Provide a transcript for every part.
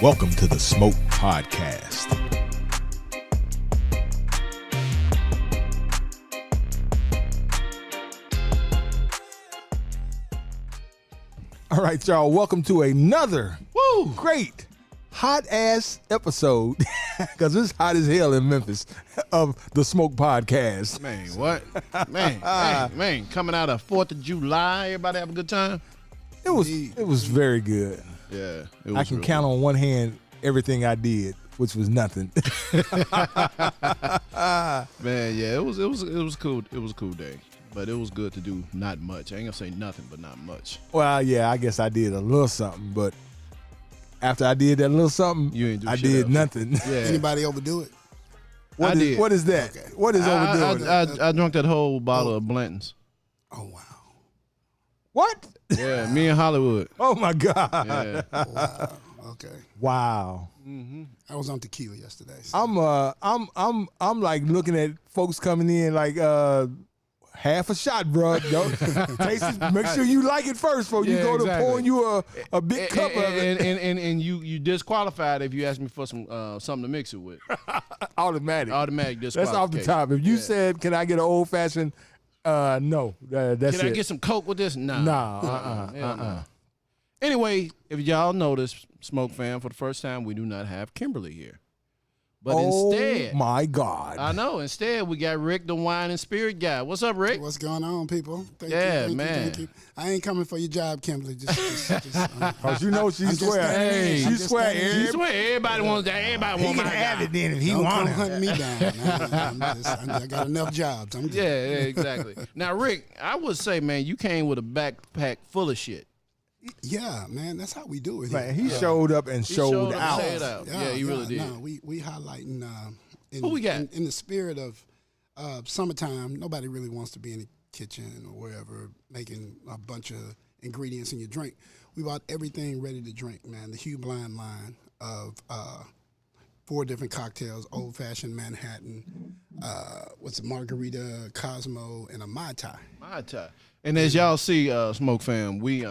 Welcome to the Smoke Podcast. All right, y'all. Welcome to another great hot-ass episode, because it's hot as hell in Memphis, of the Smoke Podcast. Man, what? Man, coming out of 4th of July, everybody have a good time? It was very good. Yeah. I can count on one hand everything I did, which was nothing. Man, yeah, it was cool. It was a cool day. But it was good to do not much. I ain't gonna say nothing, but not much. Well, yeah, I guess I did a little something, but after I did that little something, I did nothing. Yeah. Anybody overdo it? What is that? Okay. What is overdoing it? I drank that whole bottle of Blanton's. Oh, wow. What? Yeah, me and Hollywood. Oh my God. Yeah. Wow. Okay. Wow. Mm-hmm. I was on tequila yesterday. So. I'm like looking at folks coming in like half a shot, bro. Taste it, make sure you like it first before you go to pouring you a big cup of it. And you disqualified if you asked me for some something to mix it with. Automatic disqualification. That's off the top. If you said, "Can I get an old fashioned?" No, that's Can it. I get some Coke with this? Nah. Anyway, if y'all notice, Smoke Fam, for the first time, we do not have Kimberly here. But instead, my God, I know. Instead, we got Rick, the wine and spirit guy. What's up, Rick? What's going on, people? Thank you. I ain't coming for your job, Kimberly. Cause you know she swear. She swear. Everybody wants that. Everybody wants my guy. He can have it then if he Don't want come it. hunt me down. I got enough jobs. Yeah, exactly. Now, Rick, I would say, man, you came with a backpack full of shit. Yeah, man, that's how we do it. Man, he showed up and showed out. Yeah, he really did. No, we highlighting Who we got? In the spirit of summertime. Nobody really wants to be in the kitchen or wherever making a bunch of ingredients in your drink. We bought everything ready to drink, man. The Hugh Blind line of 4 different cocktails: Old Fashioned, Manhattan, Margarita, Cosmo, and a Mai Tai. Mai Tai. And as y'all see, Smoke Fam, we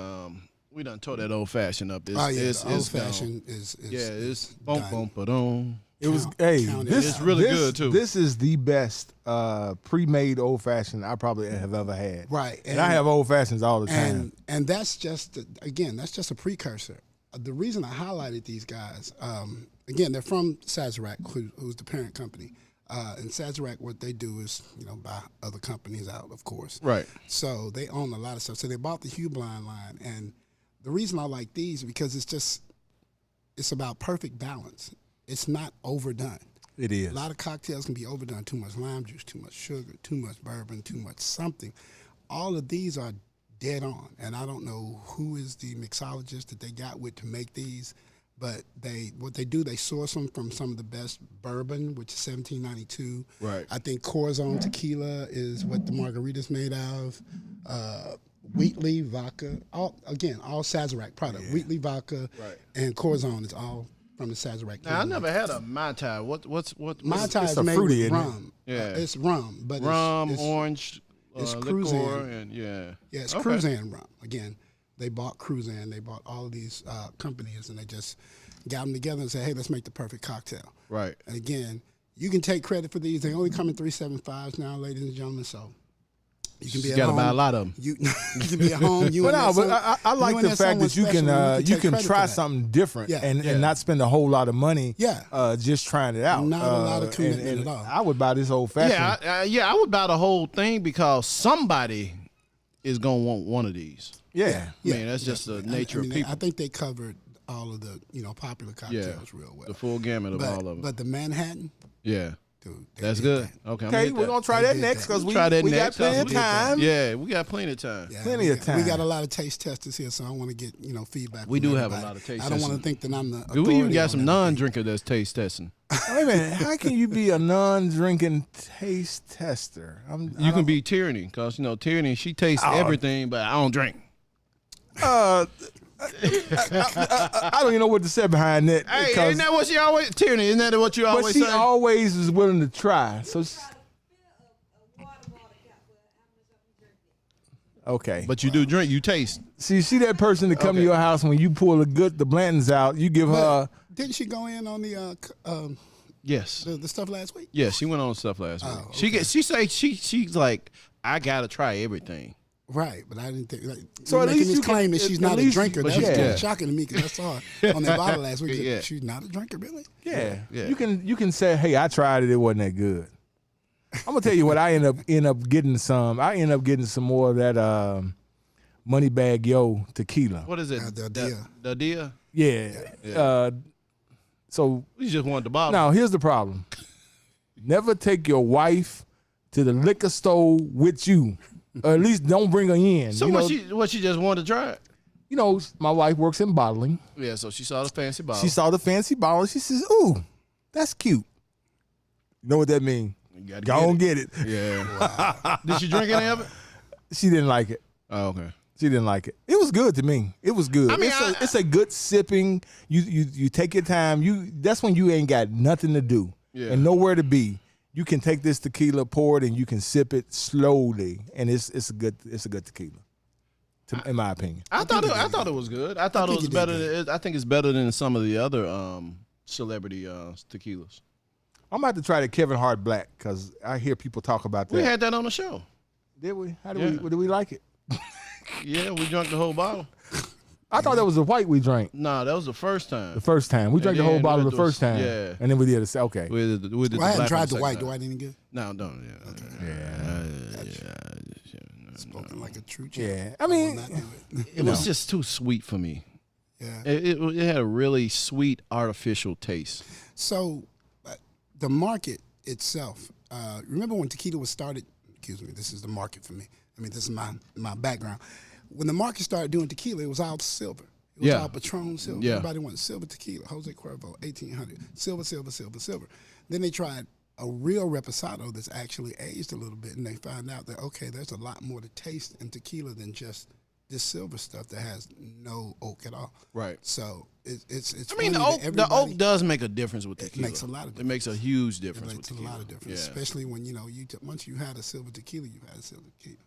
done tore that Old Fashioned up. It's Old Fashioned is it's boom. It was it's really good too. This is the best pre-made Old Fashioned I probably have ever had. Right, and I have Old Fashions all the time. And that's just a precursor. The reason I highlighted these guys, again, they're from Sazerac, who's the parent company. And Sazerac, what they do is, buy other companies out, of course. Right. So they own a lot of stuff. So they bought the Hugh Blind line, and the reason I like these is because it's about perfect balance. It's not overdone. It is. A lot of cocktails can be overdone. Too much lime juice, too much sugar, too much bourbon, too much something. All of these are dead on, and I don't know who is the mixologist that they got with to make these. But they source them from some of the best bourbon, which is 1792. Right. I think Corazon tequila is what the margarita's made out of. Wheatley vodka, all Sazerac product. Yeah. Wheatley vodka and Corazon is all from the Sazerac. Now, I never had a Mai Tai. What's Mai Tai is made fruity, with rum. Yeah, it's rum, but it's orange. It's liqueur Cruzan. It's Cruzan rum again. They bought Cruzan. They bought all of these companies, and they just got them together and said, hey, let's make the perfect cocktail. Right. And again, you can take credit for these. They only come in 375s now, ladies and gentlemen. So you can be at home. You got to buy a lot of them. You can be at home. I like the fact that you can try something different and not spend a whole lot of money just trying it out. Not a lot of commitment at all. I would buy this Old Fashioned. I would buy the whole thing because somebody is going to want one of these. Yeah. I mean, that's just the nature of people. I think they covered all of the popular cocktails real well. The full gamut of all of them. But the Manhattan, dude, that's good. That. Okay, we're gonna try that next because we got plenty of time. Yeah, we got plenty of time. Yeah, plenty of time. We got a lot of taste testers here, so I want to get feedback. We do everybody. have a lot of taste. I don't want to think that I'm the. Do we even got some non-drinker that's taste testing? Wait a minute. How can you be a non-drinking taste tester? You can be Tyranny because Tyranny, she tastes everything, but I don't drink. I don't even know what to say behind that. Hey, isn't that what she always Tyranny? Isn't that what you always say? But she always is willing to try. So Okay. But you do drink, you taste. See that person that come to your house when you pull the Blantons out, you give her. Didn't she go in on the Yes. the stuff last week? Yeah, she went on stuff last week. Okay. She's like, I gotta try everything. Right, but I didn't think. Like, So at making least this you can- claim that she's at not a least- drinker. but That was she- kind yeah. of shocking to me because I saw her on that bottle last week. Yeah. She's not a drinker, really. Yeah. Yeah. You can say, hey, I tried it. It wasn't that good. I'm gonna tell you what. I end up getting some. I end up getting some more of that Moneybag Yo tequila. What is it? The Dia? Yeah. So You just want the bottle. now here's the problem. Never take your wife to the liquor store with you. Or at least don't bring her in. So she just wanted to try it? You know, my wife works in bottling. Yeah, so she saw the fancy bottle. She saw the fancy bottle. She says, "Ooh, that's cute." You know what that means? You gotta Go on, get it. Yeah. Did she drink any of it? She didn't like it. Oh, okay. She didn't like it. It was good to me. It was good. I mean, it's a good sipping. You take your time. That's when you ain't got nothing to do and nowhere to be. You can take this tequila, pour it, and you can sip it slowly, and it's a good tequila, in my opinion. I thought it was good. I thought it was better. I think it's better than some of the other celebrity tequilas. I'm about to try the Kevin Hart Black because I hear people talk about that. We had that on the show. Did we? How did we like it? Yeah, we drank the whole bottle. I thought that was the white we drank. Nah, that was the first time. The first time. We drank the whole then bottle we the did first time. yeah. And then we did it. Okay. We did Well, I hadn't black tried on the second white. time. Do I any good? No, don't. Yeah. Spoken like a true champ. Yeah. I mean, Not do it. It was just too sweet for me. Yeah. It had a really sweet artificial taste. So, the market itself. Remember when tequila was started? Excuse me. This is the market for me. I mean, this is my background. When the market started doing tequila, it was all silver. It was all Patron silver. Yeah. Everybody wanted silver tequila. Jose Cuervo, 1800. Silver, silver, silver, silver. Then they tried a real reposado that's actually aged a little bit, and they found out that, okay, there's a lot more to taste in tequila than just this silver stuff that has no oak at all. Right. So it's. I mean, the oak does make a difference with tequila. It makes a lot of difference. It makes a huge difference It with makes a tequila. lot of difference, Yeah. especially when once you had a silver tequila, you had a silver tequila.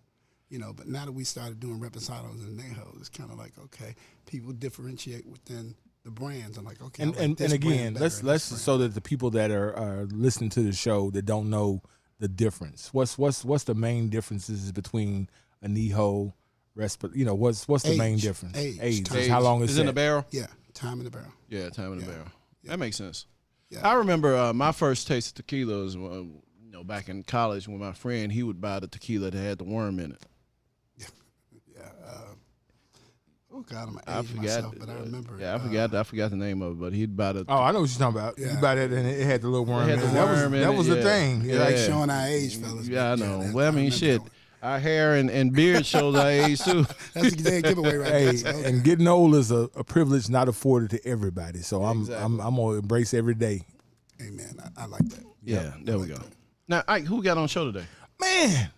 But now that we started doing reposados and añejos, it's kind of like, okay, people differentiate within the brands. I'm like, okay, I like and this again, brand better let's than this brand. so that the people that are listening to the show that don't know the difference. What's the main differences between añejo, what's the main Age. difference? Age. Is how long is in the barrel? Yeah, time in the barrel. Yeah, time in the barrel. That makes sense. Yeah. I remember my first taste of tequila was back in college when my friend, he would buy the tequila that had the worm in it. Oh God, I'm I aging forgot. myself, but I remember. Yeah, I forgot the name of it, but he'd buy the. Oh, I know what you're talking about. Yeah. You buy that and it had the little worm It in had it. the worm in That it, was the yeah. thing. Yeah. like showing our age, fellas. Yeah, I but know. that- Well, I mean, remember shit. that one. Our hair and beard shows our age too. That's the exact giveaway right Hey, there. So, okay. and getting old is a privilege not afforded to everybody. So I'm Exactly. I'm gonna embrace every day. Hey man, I like that. Yeah, there we like go. that. Now, Ike, who we got on the show today? Man,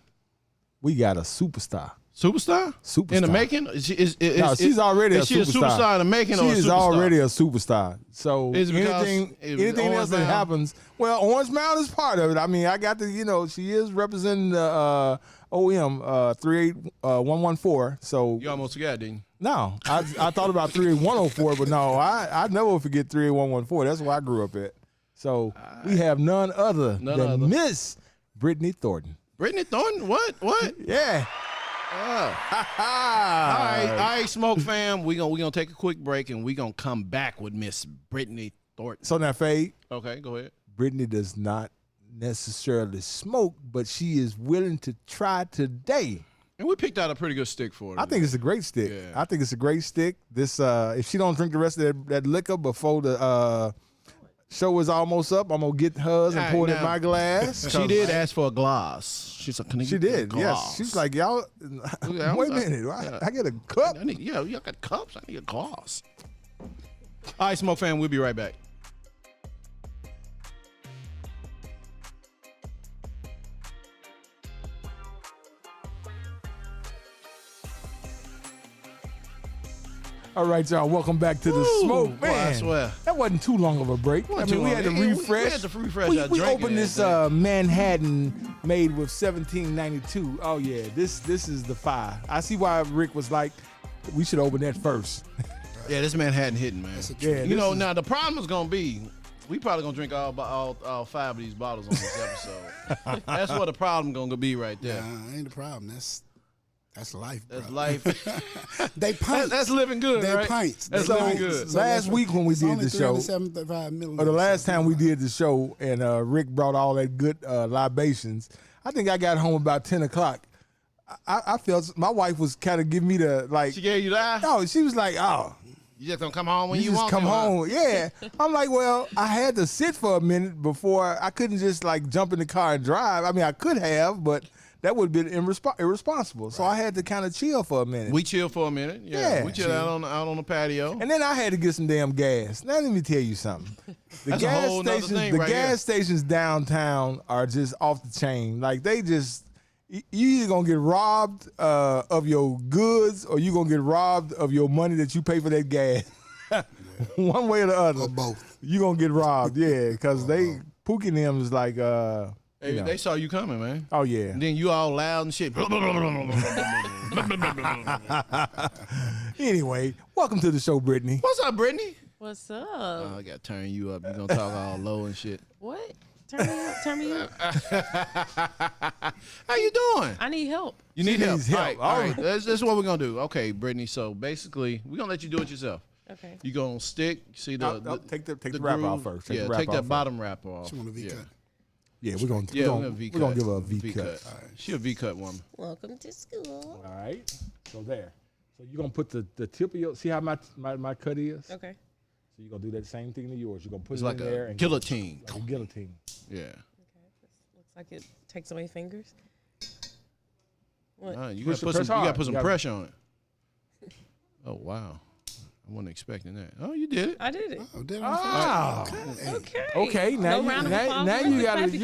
we got a superstar. Superstar? Superstar. In the making? No, she's already is a she superstar. a superstar in the making or a She is superstar? already a superstar. So Is it because anything Orange else that Mound? happens, well, Orange Mound is part of it. I mean, I got to, she is representing the OM 38114. So You almost forgot, didn't you? no, I thought about 38104, but no, I never forget 38114. That's where I grew up at. So we have none other than Miss Britney Thornton. Britney Thornton? What? Yeah. Oh. All right, Smoke fam. We gonna take a quick break and we gonna come back with Miss Britney Thornton. So now, Fade, Okay, go ahead. Britney does not necessarily smoke, but she is willing to try today. And we picked out a pretty good stick for her. I think it's a great stick. Yeah. I think it's a great stick. This, if she don't drink the rest of that liquor before the show is almost up, I'm gonna get hers and pour it in Now, my glass. she did ask for a glass. She's like, can I She get a did. glass? Yes. She's like, y'all. Wait a minute. I get a cup. I need, you got cups. I need a glass. All right, Smoke fam. We'll be right back. All right, y'all. Welcome back to the smoke, man. Boy, I swear. That wasn't too long of a break. I mean, we had to refresh. We had to refresh our We drink opened this Manhattan made with 1792. Oh yeah, this is the fire. I see why Rick was like, we should open that first. Yeah, this Manhattan hitting, man. Yeah, you know, now the problem is gonna be, we probably gonna drink all 5 of these bottles on this episode. That's what the problem gonna be right there. Nah, ain't the problem. That's life, bro. That's life. They pints. That's living good, They're right? pints. That's They're living pints. good. So Last week when we it's did only the show, 375 milliliters. or the last time we did the show, and Rick brought all that good libations. I think I got home about 10 o'clock. I felt my wife was kind of giving me the like. She gave you the eye? No, she was like, "Oh, You just gonna come home when you you just want come to, huh? home." Yeah, I'm like, well, I had to sit for a minute before I couldn't just like jump in the car and drive. I mean, I could have, but that would have been irresponsible. So I had to kind of chill for a minute. We chilled for a minute. Yeah, we chilled out on the patio. And then I had to get some damn gas. Now let me tell you something. The That's a whole nother thing the right gas here. stations downtown are just off the chain. Like they just, you either gonna get robbed of your goods or you gonna get robbed of your money that you pay for that gas. One way or the other. Or both. You gonna get robbed, yeah, because Pookie and them is like, Hey, you know. they saw you coming, man. Oh yeah. And then you all loud and shit. Anyway, welcome to the show, Brittany. What's up, Brittany? What's up? I gotta turn you up. You gonna talk all low and shit. What? Turn me up. Turn me up. How you doing? I need help. You need help. needs help. All right. This is what we're gonna do. Okay, Brittany. So basically, we're gonna let you do it yourself. Okay. You gonna stick. See the Take the wrapper off groove? first. Yeah, take that bottom wrapper off. She want a V cut. Yeah, we're gonna Yeah, we're gonna give her a V cut. cut. She a V cut woman. Welcome to school. All right. So there. So you're gonna put the tip of your see how my cut is? Okay. So you're gonna do that same thing to yours. You're gonna put It's it like in there a and guillotine. like a guillotine. Yeah. Okay. This looks like it takes away fingers. What? You Push gotta it, press you gotta hard. put some You gotta- pressure on it. Oh wow. I wasn't expecting that. Oh, you did it. I did it. Oh, did Ah. Okay. Okay, now No round of now applause. you Where's the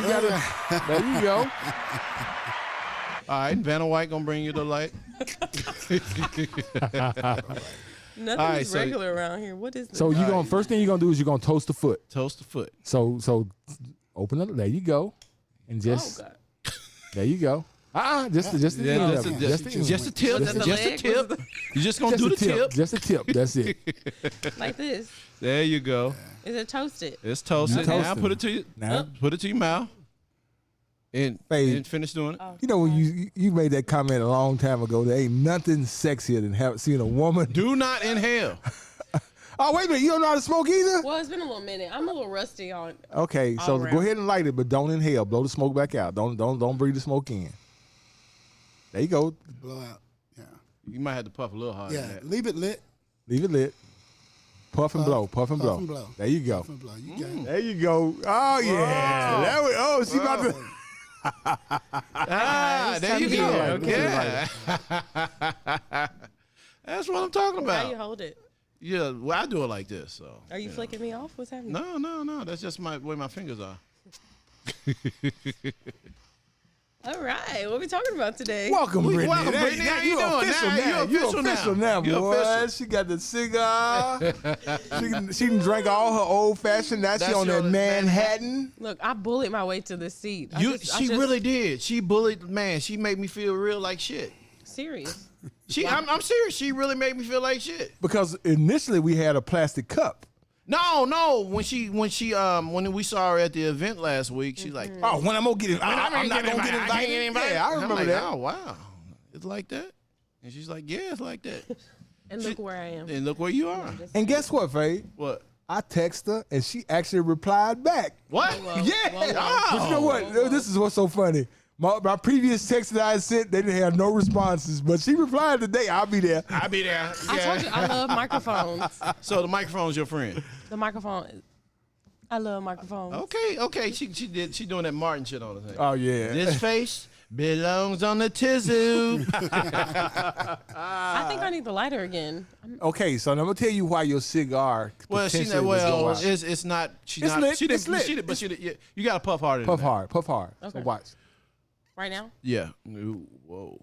gotta clappy there you go. All right, Vanna White gonna bring you the light. Nothing's All right, so- regular around here. What is this? So you gonna first thing you're gonna do is you're gonna toast the foot. Toast the foot. So open up. There you go, and just Oh God. there you go. Just the Yeah, end just of a it. tip. Just the end Just a of it. tip. Was that the Just a leg? tip. You just gonna Just do a the tip. Just a tip. That's it. Like this. There you go. Is it toasted? It's toasted. You Now toasted. put it to you. Now, Put it to your mouth. And finish doing it. Oh, you know when you made that comment a long time ago. There ain't nothing sexier than seeing a woman. Do not inhale. Oh wait a minute, you don't know how to smoke either. Well, it's been a little minute. I'm a little rusty on. Okay, so All go around. ahead and light it, but don't inhale. Blow the smoke back out. Don't breathe the smoke in. There you go. Blow out. Yeah. You might have to puff a little harder Yeah. than that. Leave it lit. Leave it lit. Puff and blow. Puff and blow. Puff and blow. There you go. Puff and blow. You got it. There you go. Oh yeah. She about to. Ah, there you time to go. get it. Yeah. That's what I'm talking How you about. hold it? Yeah, well, I do it like this. So. Are you flicking me off? What's happening? No. That's just my way my fingers are. All right. What are we talking about today? Welcome, Brittany. Welcome, There Brittany. How you you doing? official Now, now. you official now. You boy. official. She got the cigar. she can drink all her old fashioned. Now she That's on that your Manhattan. Look, I bullied my way to this seat. She really did. She bullied, man. She made me feel real like shit. serious. I'm serious. She really made me feel like shit. Because initially we had a plastic cup. No. When we saw her at the event last week, she's like, Oh, when I'm gonna get it, I'm not gonna get invited. Yeah, I I'm remember like, that. oh wow, it's like that. And she's like, yeah, it's like that. And look where I am. And look where you are. And guess what, Faye? What? I texted her and she actually replied back. What? Whoa, Yeah. whoa, whoa. But you know what? Whoa, whoa. This is what's so funny. My previous text that I sent, they didn't have no responses. But she replied today, I'll be there. I'll be there. I told you I love microphones. So the microphone's your friend. The microphone. I love microphones. Okay. She doing that Martin shit on the thing. Oh, yeah. This face belongs on the tizoo. I think I need the lighter again. Okay, so I'm going to tell you why your cigar Well, potentially was go out. it's not. She's It's not. lit, She didn't. it's lit. She did, but she did. Yeah, you got to puff harder. Puff than that. hard, puff hard. So Okay. watch. Right now? Yeah. Ooh, whoa.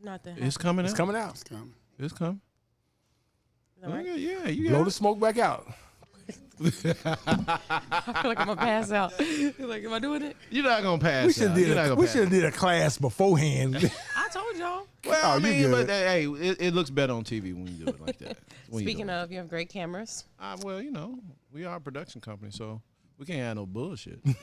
Not that. It's coming out. It's coming out. It's coming. It's coming. Right? Yeah, you Blow got the smoke back out. I feel like I'm gonna pass out. Like, am I doing it? You're not gonna pass. We should have did a class beforehand. I told y'all. Well, I you mean, good. but hey, it looks better on TV when you do it like that. Speaking of, you have great cameras. well, we are a production company, so we can't have no bullshit. You're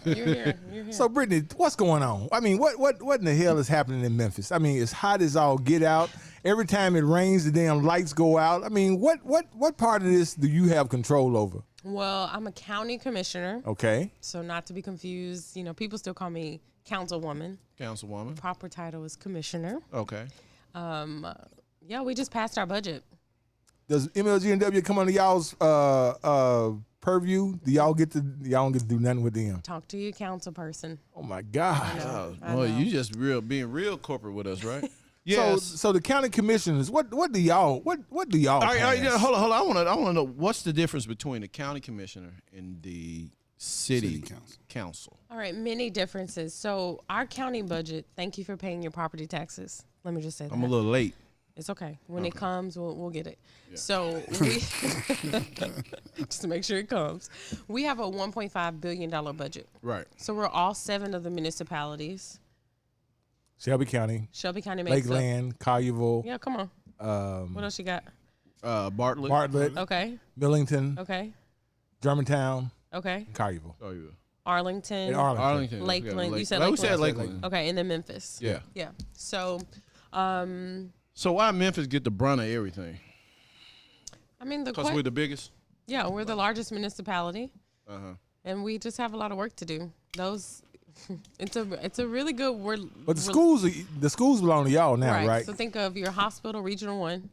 here. You're here. So, Brittany, what's going on? I mean, what in the hell is happening in Memphis? I mean, it's hot as all get out. Every time it rains, the damn lights go out. I mean, what part of this do you have control over? Well, I'm a county commissioner. Okay. So not to be confused, people still call me councilwoman. Councilwoman. Proper title is commissioner. Okay. Yeah, we just passed our budget. Does MLG&W come under y'all's purview? Y'all don't get to do nothing with them? Talk to your council person. Oh my God. I Boy, know. you just being real corporate with us, right? Yes. So the county commissioners, what do y'all All right, yeah, pass? hold on. I want to know what's the difference between the county commissioner and the city council. All right, many differences. So our county budget, thank you for paying your property taxes. Let me just say that. I'm a little late. It's okay. When it comes, we'll get it. Yeah. So we just to make sure it comes. We have a $1.5 billion budget. Right. So we're all 7 of the municipalities. Shelby County, Shelby County makes Lakeland, Collierville. Yeah, come on. What else you got? Bartlett. Okay. Millington, Okay. Germantown, Okay. and Collierville. Oh, yeah. Arlington. And Arlington. Arlington. Lakeland. You said We Lakeland. said Lakeland. Okay, and then Memphis. Yeah. Yeah. So, So why Memphis get the brunt of everything? I mean, Because we're the biggest? yeah, we're the largest municipality, Uh-huh. and we just have a lot of work to do. It's a really good word. But the schools belong to y'all now, right? So think of your hospital, Regional 1,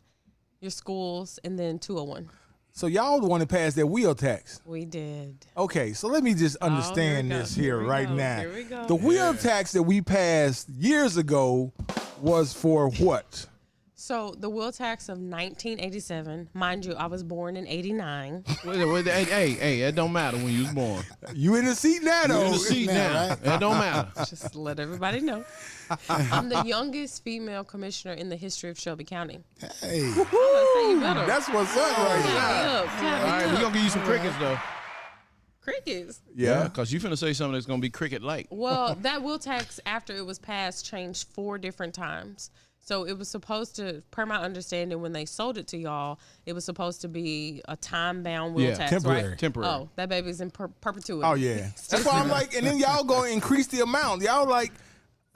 your schools, and then 201. So y'all the one that passed that wheel tax. We did. Okay, so let me just understand here we this go. here Here we right go. now. Here we go. The wheel tax that we passed years ago was for what? So the wheel tax of 1987, mind you, I was born in 89. Hey, it don't matter when you was born. You in the seat now, You though. in the seat now. It don't matter. Just to let everybody know. I'm the youngest female commissioner in the history of Shelby County. Hey, I'm gonna say you better. That's what's up right there. All right, we're going to give you some crickets, though. Crickets. Yeah. Because you're finna say something that's going to be cricket-like. Well, that wheel tax, after it was passed, changed 4 different times. So it was supposed to, per my understanding, when they sold it to y'all, it was supposed to be a time-bound wheel tax, temporary. right? Temporary. Oh, that baby's in perpetuity. Oh yeah. That's why I'm like, and then y'all gonna increase the amount. Y'all like,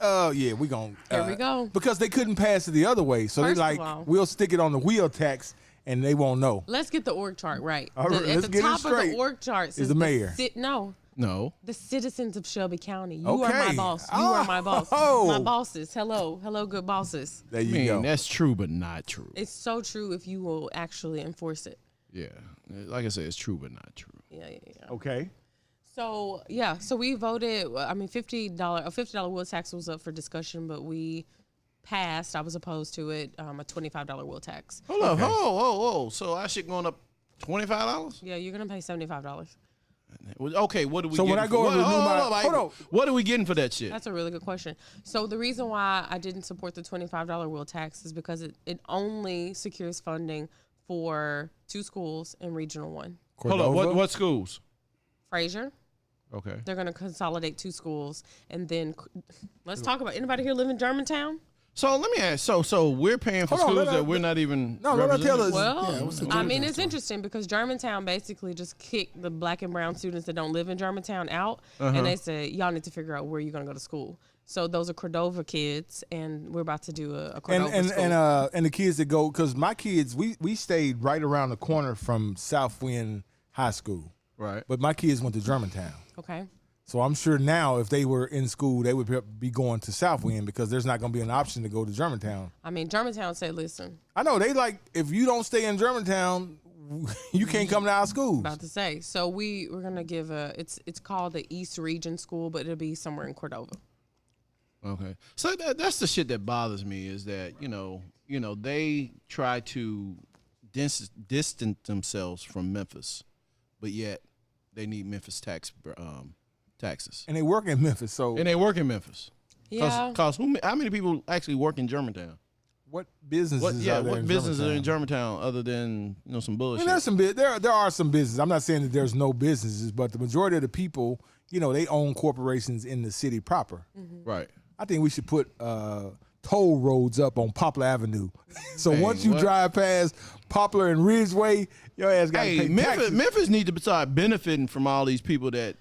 yeah, we gonna. Here we go. Because they couldn't pass it the other way, so First they of like, all- we'll stick it on the wheel tax, and they won't know. Let's get the org chart right. All right, At let's the get it top of straight. the org chart Is the mayor. No, No. the citizens of Shelby County. You are my Okay. boss. You are my boss. Oh. My bosses. Hello, good bosses. There I you mean, go. that's true, but not true. It's so true if you will actually enforce it. Yeah. Like I said, it's true, but not true. Yeah. Okay. So yeah, so we voted. I mean, $50 wheel tax was up for discussion, but we passed. I was opposed to it. A $25 wheel tax. Hold up. Whoa. So our shit going up $25? Yeah, you're gonna pay $75. Okay, what do we So when getting I go for, and renew my- hold on. What are we getting for that shit? That's a really good question. So the reason why I didn't support the $25 wheel tax is because it only secures funding for 2 schools in Regional 1. Hold on, Cordova? what schools? Fraser, Okay. they're going to consolidate 2 schools, and then let's talk about anybody here live in Germantown? So let me ask. So we're paying for Hold on, schools let- that we're not even. No, let me tell us. Well, Yeah, what's the I mean, Germantown it's interesting because Germantown basically just kicked the black and brown students that don't live in Germantown out, and they said, y'all need to figure out where you're going to go to school. So those are Cordova kids, and we're about to do a Cordova school. And the kids that go, because my kids, we stayed right around the corner from Southwind High School, Right. but my kids went to Germantown. Okay. So I'm sure now if they were in school, they would be going to Southwind because there's not going to be an option to go to Germantown. I mean, Germantown said, listen, I know they like, if you don't stay in Germantown, you can't come to our schools. about to say. So we're going to give it's called the East Region School, but it'll be somewhere in Cordova. Okay. So that's the shit that bothers me is that they try to distance themselves from Memphis, but yet they need Memphis taxes. And they work in Memphis, so And they work in Memphis. Yeah. Cause how many people actually work in Germantown? What businesses? What businesses are in Germantown other than some bullshit? I mean, there are some businesses. I'm not saying that there's no businesses, but the majority of the people, they own corporations in the city proper. Mm-hmm. Right. I think we should put toll roads up on Poplar Avenue. So once you drive past Poplar and Ridgeway, your ass got to pay taxes. Memphis needs to start benefiting from all these people that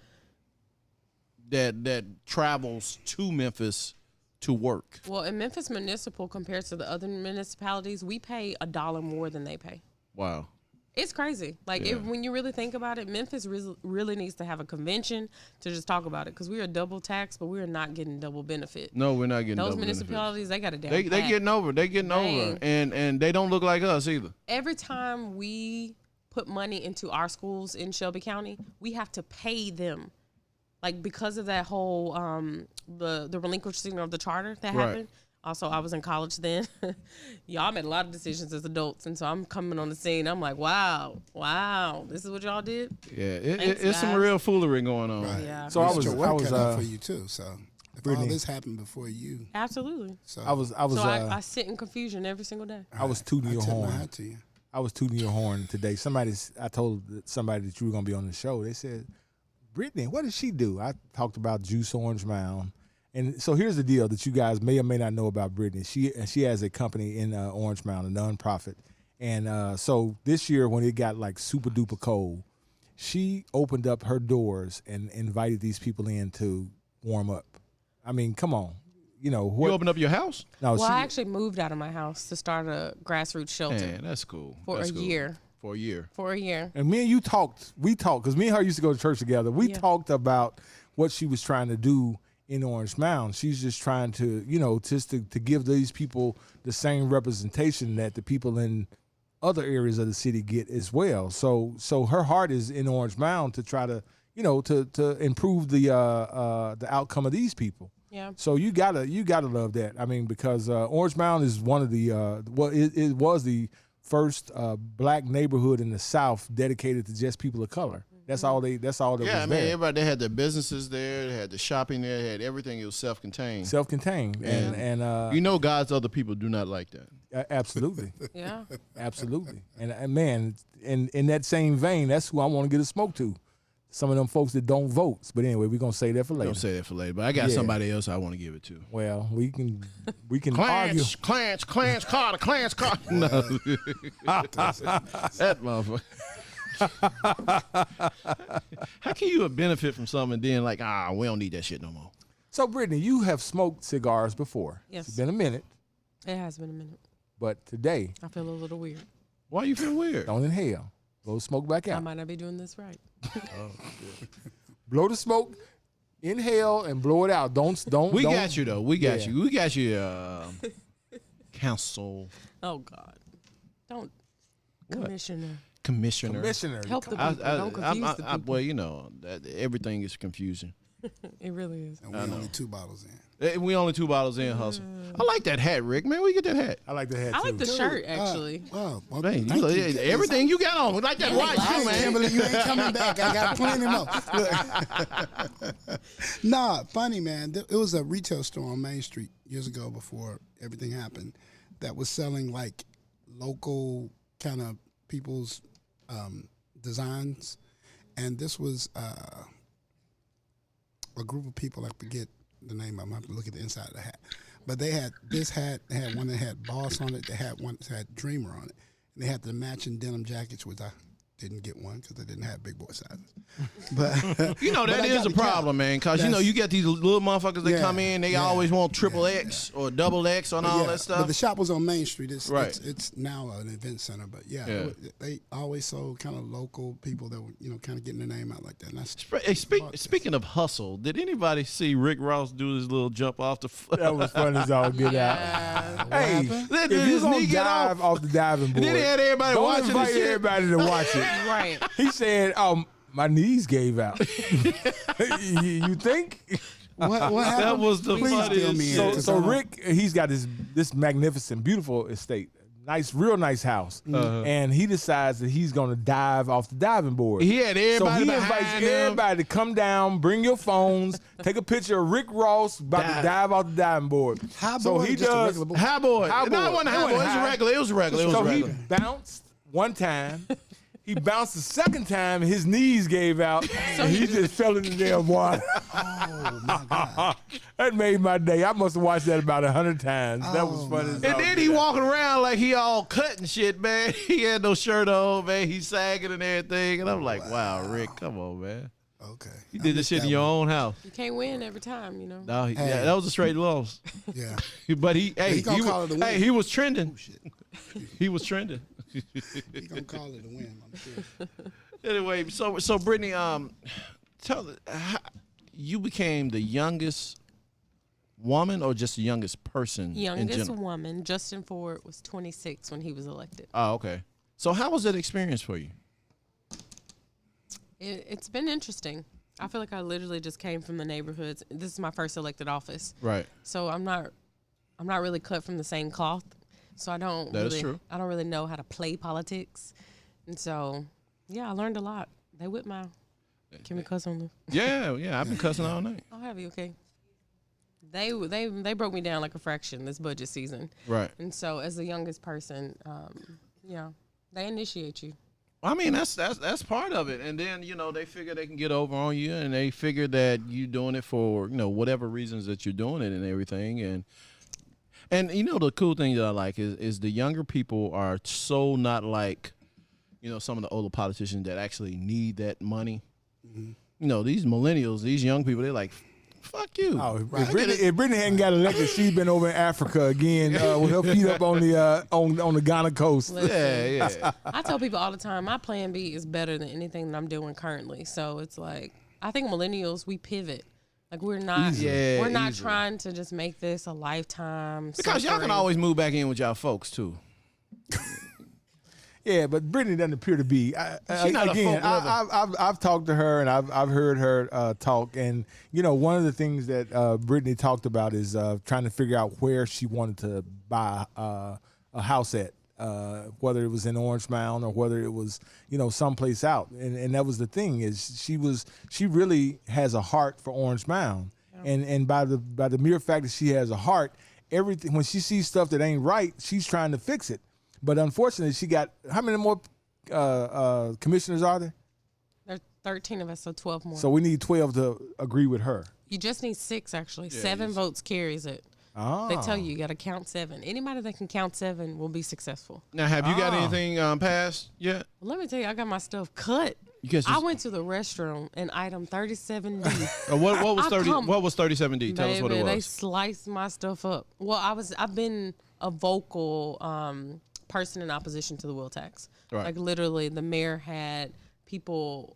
travels to Memphis to work. Well, in Memphis Municipal, compared to the other municipalities, we pay $1 more than they pay. Wow. It's crazy. Like, when you really think about it, Memphis really needs to have a convention to just talk about it, because we are double taxed, but we are not getting double benefit. No, we're not getting those double municipalities. benefits. They got it down. They getting over. They getting over, and they don't look like us either. Every time we put money into our schools in Shelby County, we have to pay them. Like, because of that whole the relinquishing of the charter that happened. Also, I was in college then. Y'all made a lot of decisions as adults, and so I'm coming on the scene. I'm like, wow, this is what y'all did. Yeah, it's some real foolery going on. Right. Yeah. So I was for you too. So if Brittany, all this happened before you, Absolutely. so I sit in confusion every single day. I was tooting your tip my horn. hat to you. I was tooting your horn today. I told somebody that you were going to be on the show. They said, Brittany, what did she do? I talked about Juice Orange Mound. And so here's the deal that you guys may or may not know about Brittany. She has a company in Orange Mound, a nonprofit. And so this year when it got like super duper cold, she opened up her doors and invited these people in to warm up. I mean, come on. You opened up your house? No, I actually moved out of my house to start a grassroots shelter. Man, that's cool. For a year. For a year. And me and you talked, because me and her used to go to church together. We talked about what she was trying to do in Orange Mound. She's just trying to, just to give these people the same representation that the people in other areas of the city get as well. So her heart is in Orange Mound to try to, to improve the outcome of these people. Yeah. So you gotta love that. I mean, because Orange Mound is one of the it was the first black neighborhood in the South dedicated to just people of color. That's all that was there. Everybody, they had their businesses there, they had the shopping there, they had everything. It was self-contained. And God's other people do not like that. Absolutely. Yeah. Absolutely. And man, in that same vein, that's who I want to get a smoke to. Some of them folks that don't vote. But anyway, we're going to say that for later. But I got somebody else I want to give it to. Well, we can argue. Clarence Carter. No. That motherfucker. How can you benefit from something and then we don't need that shit no more? So, Brittany, you have smoked cigars before. Yes. It's been a minute. It has been a minute. But today, I feel a little weird. Why you feel weird? Don't inhale. Blow the smoke back out. I might not be doing this right. Blow the smoke, inhale, and blow it out. Don't. We got you though. We got you. We got you. Council. Oh God. Don't. What? Commissioner. Help the people. Don't confuse the people. Well, everything is confusing. It really is. And we're only 2 bottles in. We only 2 bottles in, hustle. I like that hat, Rick. Man, where you get that hat? I like the hat, I too. like the shirt, actually. Well, man, everything you got on. Like that watch, too, man. Kimberly, you ain't coming back. I got plenty more. Nah, funny, man. It was a retail store on Main Street years ago before everything happened that was selling, like, local kind of people's designs. And this was a group of people, I forget the name of them. I have to look at the inside of the hat. But they had this hat, they had one that had Boss on it, they had one that had Dreamer on it. And they had the matching denim jackets, which I didn't get one because I didn't have big boy sizes. But that is a problem, man, because you get these little motherfuckers that come in, they always want triple X or double X and all that stuff. But the shop was on Main Street. It's now an event center, but they always sold kind of local people that were kind of getting their name out like that. And that's speaking of hustle, did anybody see Rick Ross do his little jump off the? That was fun as all get out. Hey, if you gonna dive off the diving board, then he had everybody don't watching. Invite everybody to watch it. Right. He said, my knees gave out. You think? What happened? That was the funniest. So Rick, he's got this magnificent, beautiful estate, real nice house, and he decides that he's gonna dive off the diving board. He had everybody So he invites everybody to come down, bring your phones, take a picture of Rick Ross about to dive off the diving board. High So board he or just a does regular board? High board. High No, it wasn't a high board. It was a regular. It was regular. So he bounced one time. He bounced the second time. His knees gave out, and he just fell in the damn water. Oh my God! That made my day. I must have watched that about 100 times. That was funny. my as And all then get he out. walking around like he all cut and shit, man. He had no shirt on, man. He's sagging and everything. And I'm like, wow, Rick, come on, man. Okay. You did this shit in your own house. You can't win every time, No, yeah, that was a straight loss. Yeah. But he gonna call it a win. he was trending. Oh, shit. He was trending. He gonna call it a win. I'm sure. Anyway, so Brittany, tell you became the youngest woman or just the youngest person? in Youngest general? woman. Justin Ford was 26 when he was elected. Oh, okay. So how was that experience for you? It's been interesting. I feel like I literally just came from the neighborhoods. This is my first elected office, Right. so I'm not really cut from the same cloth. So I don't. That is really, true. I don't really know how to play politics, and so yeah, I learned a lot. They whipped my. Can we cuss on this? Yeah. I've been cussing all night. I'll have you okay. They broke me down like a fraction this budget season, Right. and so as the youngest person, they initiate you. I mean, that's part of it. And then, they figure they can get over on you, and they figure that you doing it for, whatever reasons that you're doing it and everything. And the cool thing that I like is the younger people are so not like, some of the older politicians that actually need that money. Mm-hmm. These millennials, these young people, they're like, fuck you. Oh, if Brittany hadn't got elected, she'd been over in Africa again with her feet up on the Ghana coast. Listen, Yeah. I tell people all the time, my plan B is better than anything that I'm doing currently. So it's like, I think millennials, we pivot. Like we're not easily. trying to just make this a lifetime. Because y'all can suffering. always move back in with y'all folks, too. Yeah, but Brittany doesn't appear to be. She's not a Again, folk lover. I've talked to her and I've heard her talk, and one of the things that Brittany talked about is trying to figure out where she wanted to buy a house at, whether it was in Orange Mound or whether it was someplace out, and that was the thing is she really has a heart for Orange Mound, and by the mere fact that she has a heart, everything when she sees stuff that ain't right, she's trying to fix it. But unfortunately, she got how many more commissioners are there? There's 13 of us, so 12 more. So we need 12 to agree with her. You just need 6, actually. 7 votes carries it. Oh. They tell you got to count 7. Anybody that can count 7 will be successful. Now, have you got anything passed yet? Well, let me tell you, I got my stuff cut. I went to the restroom and item 37D. What was I 30? come- What was 37D? Tell us what it They was. sliced my stuff up. Well, I've been a vocal person in opposition to the wheel tax. Right. Like literally, the mayor had people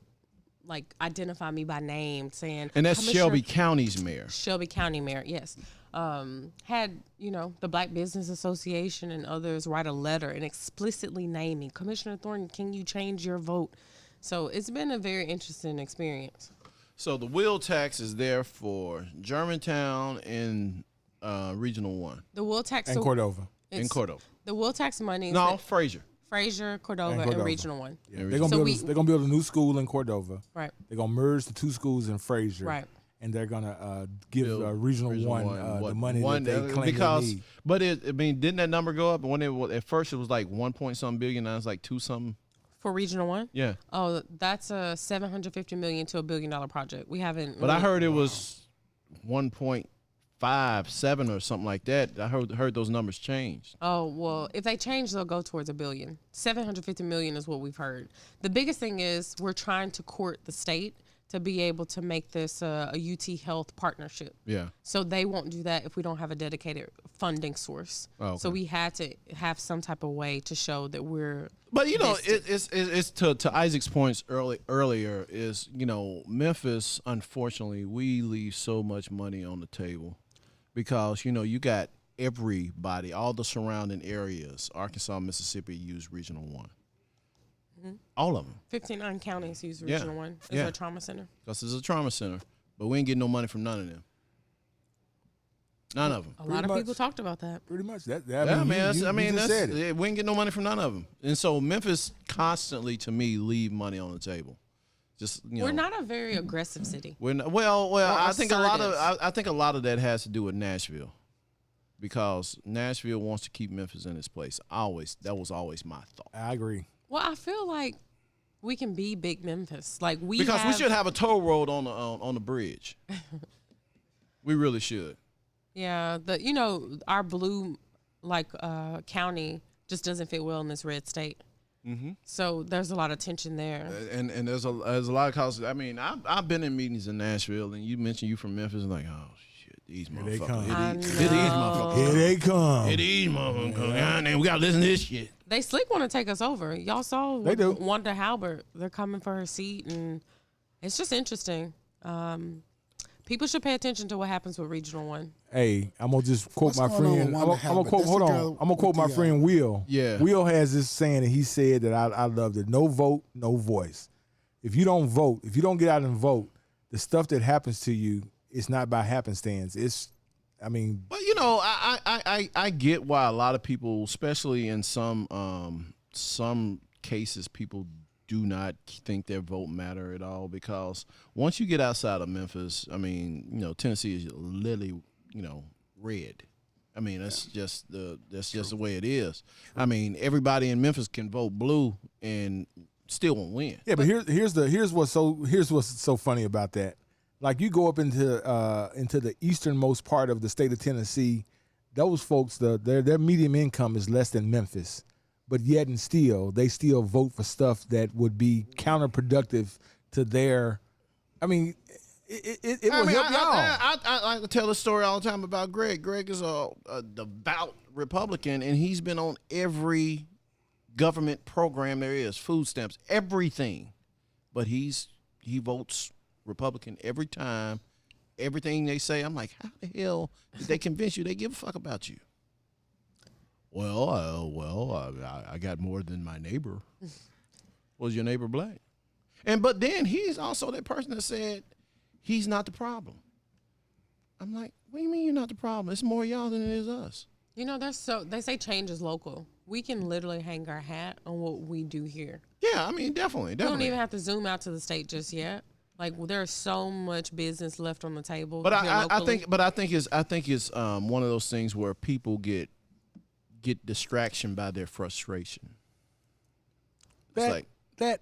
like identify me by name, saying, And that's Commissioner- Shelby County's mayor. Shelby County mayor, yes. Had the Black Business Association and others write a letter and explicitly naming Commissioner Thornton. Can you change your vote? So it's been a very interesting experience. So the wheel tax is there for Germantown and Regional 1 The wheel tax And Cordova. in Cordova. The wheel tax money. No, Fraser. Fraser, Cordova, and Regional 1. Yeah, they're gonna build a new school in Cordova. Right. They're gonna merge the 2 schools in Fraser. Right. And they're gonna give Build Regional 1 the money that they claim they need. But didn't that number go up? When at first it was like 1 point something billion, now it's like 2 something. For Regional 1? Yeah. Oh, that's a $750 million to $1 billion project. We haven't. But I heard it was 1.57 or something like that. I heard those numbers changed. Oh, well, if they change, they'll go towards $1 billion. $750 million is what we've heard. The biggest thing is we're trying to court the state to be able to make this a UT Health partnership. Yeah. So they won't do that if we don't have a dedicated funding source. Oh, okay. So we had to have some type of way to show that we're. But it's to Isaac's points earlier is Memphis, unfortunately, we leave so much money on the table because you got everybody, all the surrounding areas, Arkansas, Mississippi use Regional 1. Mm-hmm. All of them. 59 counties use Regional 1 as their trauma center. Because it's a trauma center, but we ain't getting no money from none of them. None of them. A lot of people talked about that. Pretty much. That Yeah, man. you just said it. We ain't get no money from none of them. And so Memphis constantly, to me, leave money on the table. Just we're not a very aggressive city. We're not, well. I think a lot of assertive. I think a lot of that has to do with Nashville, because Nashville wants to keep Memphis in its place. That was always my thought. I agree. Well, I feel like we can be big Memphis. Like we should have a toll road on the bridge. We really should. Yeah, our blue county just doesn't fit well in this red state. Mm-hmm. So there's a lot of tension there, and there's a lot of causes. I mean, I've been in meetings in Nashville, and you mentioned you from Memphis, and like, oh shit, these motherfuckers, here they come, here they come, these motherfuckers, and we gotta listen to this shit. They slick want to take us over. Y'all saw they do. Wanda Halbert, they're coming for her seat, and it's just interesting. People should pay attention to what happens with Regional 1. Hey, I'm gonna just quote my friend. I'm gonna quote. Hold on. I'm gonna quote my friend Will. Yeah. Will has this saying that he said that I loved it. No vote, no voice. If you don't vote, if you don't get out and vote, the stuff that happens to you, it's not by happenstance. But I get why a lot of people, especially in some cases, people do not think their vote matter at all, because once you get outside of Memphis, I mean, Tennessee is literally, red. I mean, that's just the way it is. I mean, everybody in Memphis can vote blue and still won't win. Yeah, but here's what's so funny about that. Like, you go up into the easternmost part of the state of Tennessee, those folks, their median income is less than Memphis. But yet and still, they still vote for stuff that would be counterproductive to their. I mean, it will help y'all. I tell a story all the time about Greg. Greg is a devout Republican, and he's been on every government program there is, food stamps, everything. But he votes Republican every time. Everything they say, I'm like, how the hell did they convince you they give a fuck about you? I got more than my neighbor. Was your neighbor black? But then he's also that person that said he's not the problem. I'm like, what do you mean you're not the problem? It's more y'all than it is us. They say change is local. We can literally hang our hat on what we do here. Yeah, I mean, definitely. We don't even have to zoom out to the state just yet. Like, there's so much business left on the table. But I think it's one of those things where people get distraction by their frustration. Again, the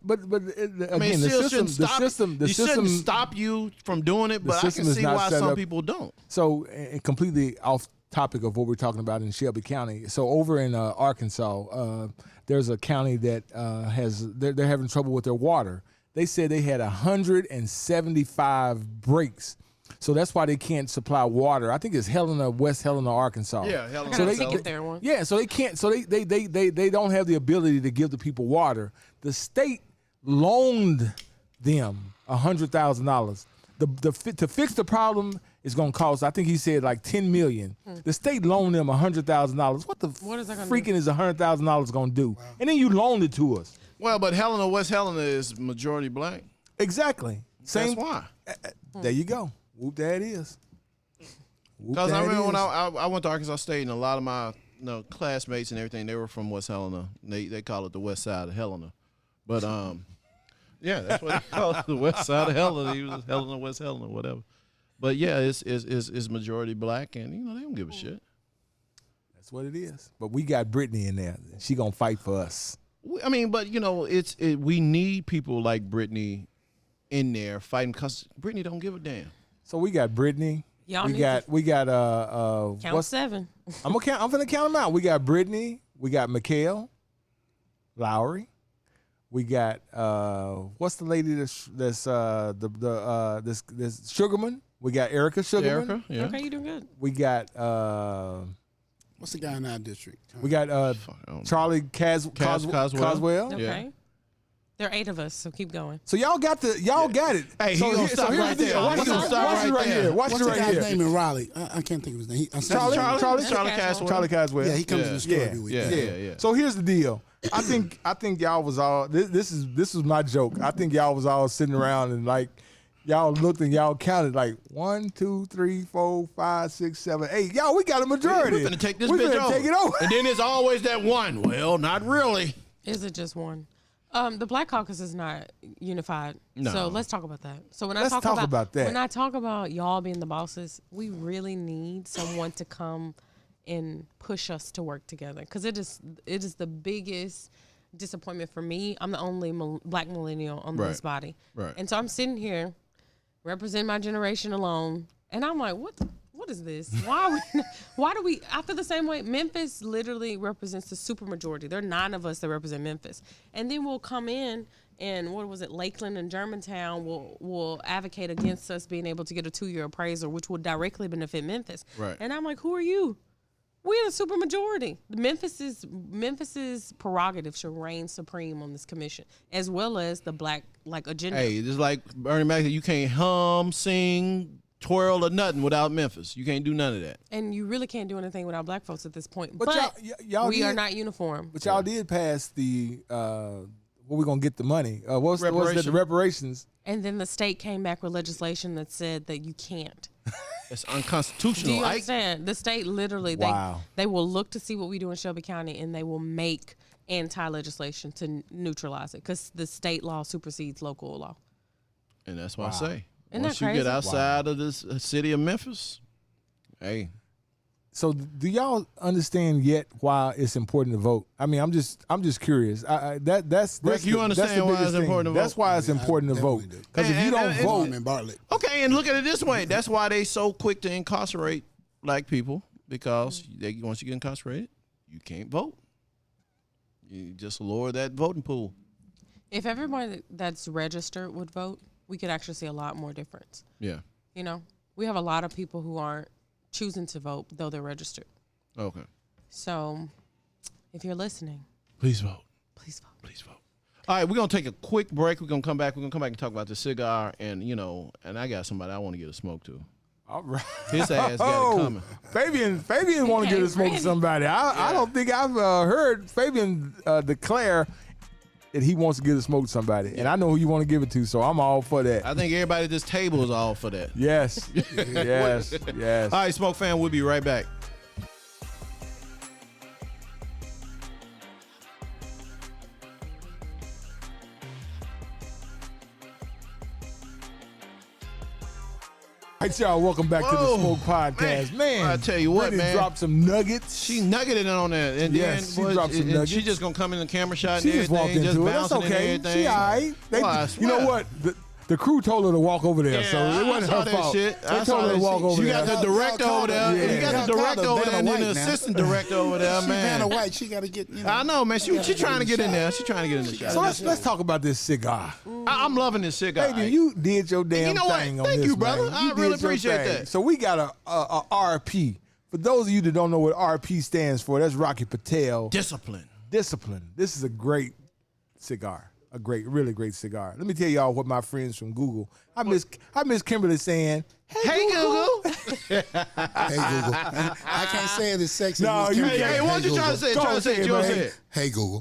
system shouldn't stop you from doing it, but I can see why some people don't. So, completely off topic of what we're talking about in Shelby County. So, over in Arkansas, there's a county that they're having trouble with their water. They said they had 175 breaks. So that's why they can't supply water. I think it's West Helena, Arkansas. Yeah, Helena. So they can't. So they don't have the ability to give the people water. The state loaned them $100,000. To fix the problem is going to cost, I think he said, like $10 million. The state loaned them $100,000. What is that freaking is $100,000 going to do? Wow. And then you loaned it to us. Well, but West Helena is majority black. Exactly. That's why. There you go. Whoop, that is. Because I remember when I went to Arkansas State, and a lot of my classmates and everything, they were from West Helena. They call it the West Side of Helena. But, yeah, that's what they call it, the West Side of Helena. He was Helena, West Helena, whatever. But, yeah, it's majority black, and, they don't give a shit. That's what it is. But we got Britney in there. She going to fight for us. I mean, but, we need people like Britney in there fighting, because Britney don't give a damn. So we got Britney. We got count 7. I'm gonna count them out. We got Britney. We got Mikhail Lowry. We got what's the lady that's this Sugarman. We got Erica Sugarman. Erica, yeah. Okay, you doing good. We got what's the guy in our district? We got Charlie Coswell. Okay. Yeah. There are 8 of us, so keep going. So y'all got it. Hey, so here's right there. Watch it right here. What's the guy's name in Raleigh? I can't think of his name. Charlie Caswell. Yeah, he comes to the store every week. Yeah. So here's the deal. I think y'all was all. This is my joke. I think y'all was all sitting around and like y'all looked and y'all counted like 1, 2, 3, 4, 5, 6, 7, 8. Y'all, we got a majority. We're gonna take this we bitch over. take it over. And then there's always that one. Well, not really. Is it just one? The Black Caucus is not unified. No. So let's talk about that. So when Let's talk about that. When I talk about y'all being the bosses, we really need someone to come and push us to work together, because it is the biggest disappointment for me. I'm the only black millennial on this body. Right. And so I'm sitting here representing my generation alone, and I'm like, what is this? Why do we I feel the same way? Memphis literally represents the supermajority. There are 9 of us that represent Memphis. And then we'll come in and Lakeland and Germantown will advocate against us being able to get a 2-year appraisal, which will directly benefit Memphis. Right. And I'm like, who are you? We're the supermajority. Memphis's prerogative should reign supreme on this commission, as well as the black agenda. Hey, just like Bernie Mac said, you can't hum, sing, twirl, or nothing without Memphis. You can't do none of that. And you really can't do anything without black folks at this point. But y'all we did, are not uniform. But y'all did pass the where we gonna get the money? What's the reparations? And then the state came back with legislation that said that you can't. It's unconstitutional. Do you understand? The state literally, they will look to see what we do in Shelby County, and they will make anti-legislation to neutralize it, because the state law supersedes local law. And that's what I say. Isn't Once that you crazy? get outside of this city of Memphis, hey. So do y'all understand yet why it's important to vote? I mean, I'm just curious. That's Rick, you understand why it's important to vote? That's why it's important to vote. Because if you don't vote, I'm in Bartlett. Okay, and look at it this way. That's why they so quick to incarcerate black people, because once you get incarcerated, you can't vote. You just lower that voting pool. If everybody that's registered would vote, we could actually see a lot more difference. Yeah. You know, we have a lot of people who aren't choosing to vote, though they're registered. Okay. So if you're listening, please vote. Please vote. Please vote. All right, we're going to take a quick break. We're going to come back. We're going to come back and talk about the cigar. And, and I got somebody I want to get a smoke to. all right. His ass got it coming. Fabian want to get a smoke to somebody. I don't think I've heard Fabian declare that he wants to get a smoke to somebody. And I know who you want to give it to, so I'm all for that. I think everybody at this table is all for that. Yes. Yes. Yes. All right, Smoke Fam, we'll be right back. All right, y'all, welcome back to the Smoke Podcast. Man, I tell you what, Brittany man. dropped some nuggets. She nuggeted on that. And Yes, then she dropped some nuggets. She just going to come in the camera shot She and just walked everything, into just it. That's bouncing okay. and everything. She all right. Well, I you know swear. what? The crew told her to walk over there, Yeah, so it wasn't I saw her that fault. shit. They I told saw her to that walk shit. over You there. got the director over there. Yeah. You got the director over there, and then the assistant director over there, She's man. Vanna White. She got to get. I know, man. She trying to get in there. She trying to get in the shot. So let's talk about this cigar. I'm loving this cigar. Baby, you did your damn You know what? thing on Thank this, you, brother. man. I You really did your appreciate thing. that. So we got a RP. For those of you that don't know what RP stands for, that's Rocky Patel. Discipline. Discipline. This is a great cigar. A really great cigar. Let me tell y'all what my friends from Google. I miss Kimberly saying, "Hey Google." Hey Google. I can't say it as sexy. No, as you Kimberly. can't. Hey, why don't you try to say it? Go Try to on, say say it. it, You want to man. say it? Hey Google.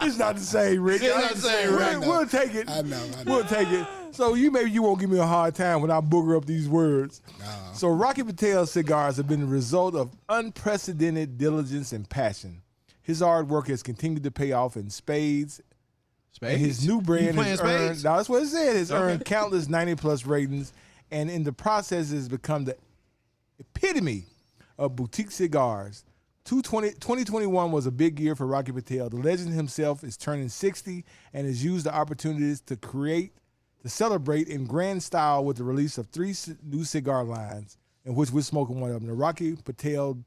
It's not the same, Rick. It's not the same, Rick. We'll take it. I know. We'll take it. So maybe you won't give me a hard time when I booger up these words. No. So Rocky Patel cigars have been the result of unprecedented diligence and passion. His hard work has continued to pay off in spades. And his new brand has earned, now that's what it said, has earned countless 90-plus ratings, and in the process has become the epitome of boutique cigars. 2021 was a big year for Rocky Patel. The legend himself is turning 60 and has used the opportunities to celebrate in grand style with the release of 3 new cigar lines, in which we're smoking one of them. The Rocky Patel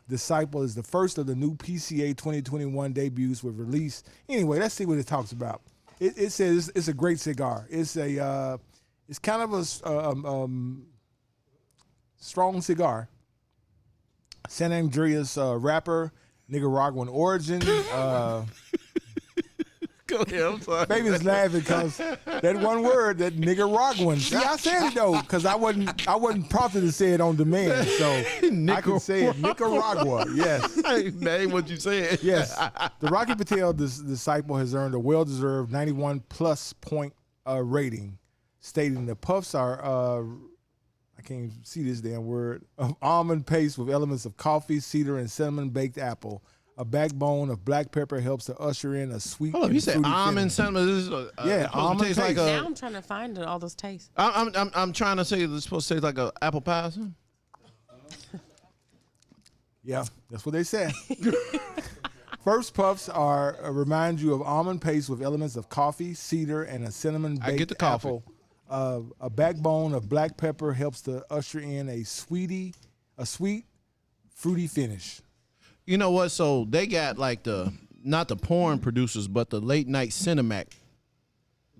Disciple is the first of the new PCA 2021 debuts with release. Anyway, let's see what it talks about. It says it's a great cigar. It's kind of a strong cigar. San Andreas wrapper, Nicaraguan origin. Go ahead. I'm sorry. Baby's laughing because that one word, that Nicaraguan. See, I said it though because I wasn't prompted to say it on demand, so I can say it. Nicaragua, yes. That ain't what you said. Yes. The Rocky Patel Disciple has earned a well-deserved 91 plus point rating, stating the puffs are I can't even see this damn word, of almond paste with elements of coffee, cedar, and cinnamon baked apple. A backbone of black pepper helps to usher in a sweet. Hold on, you said almond finish. cinnamon. This is Yeah, almond tastes like paste. Now I'm trying to find all those tastes. I'm trying to say it's supposed to taste like a apple pie or something. Yeah, that's what they said. First puffs are remind you of almond paste with elements of coffee, cedar, and a cinnamon baked I get the coffee. apple. A backbone of black pepper helps to usher in a sweet, fruity finish. You know what? So they got like not the porn producers, but the late night Cinemac.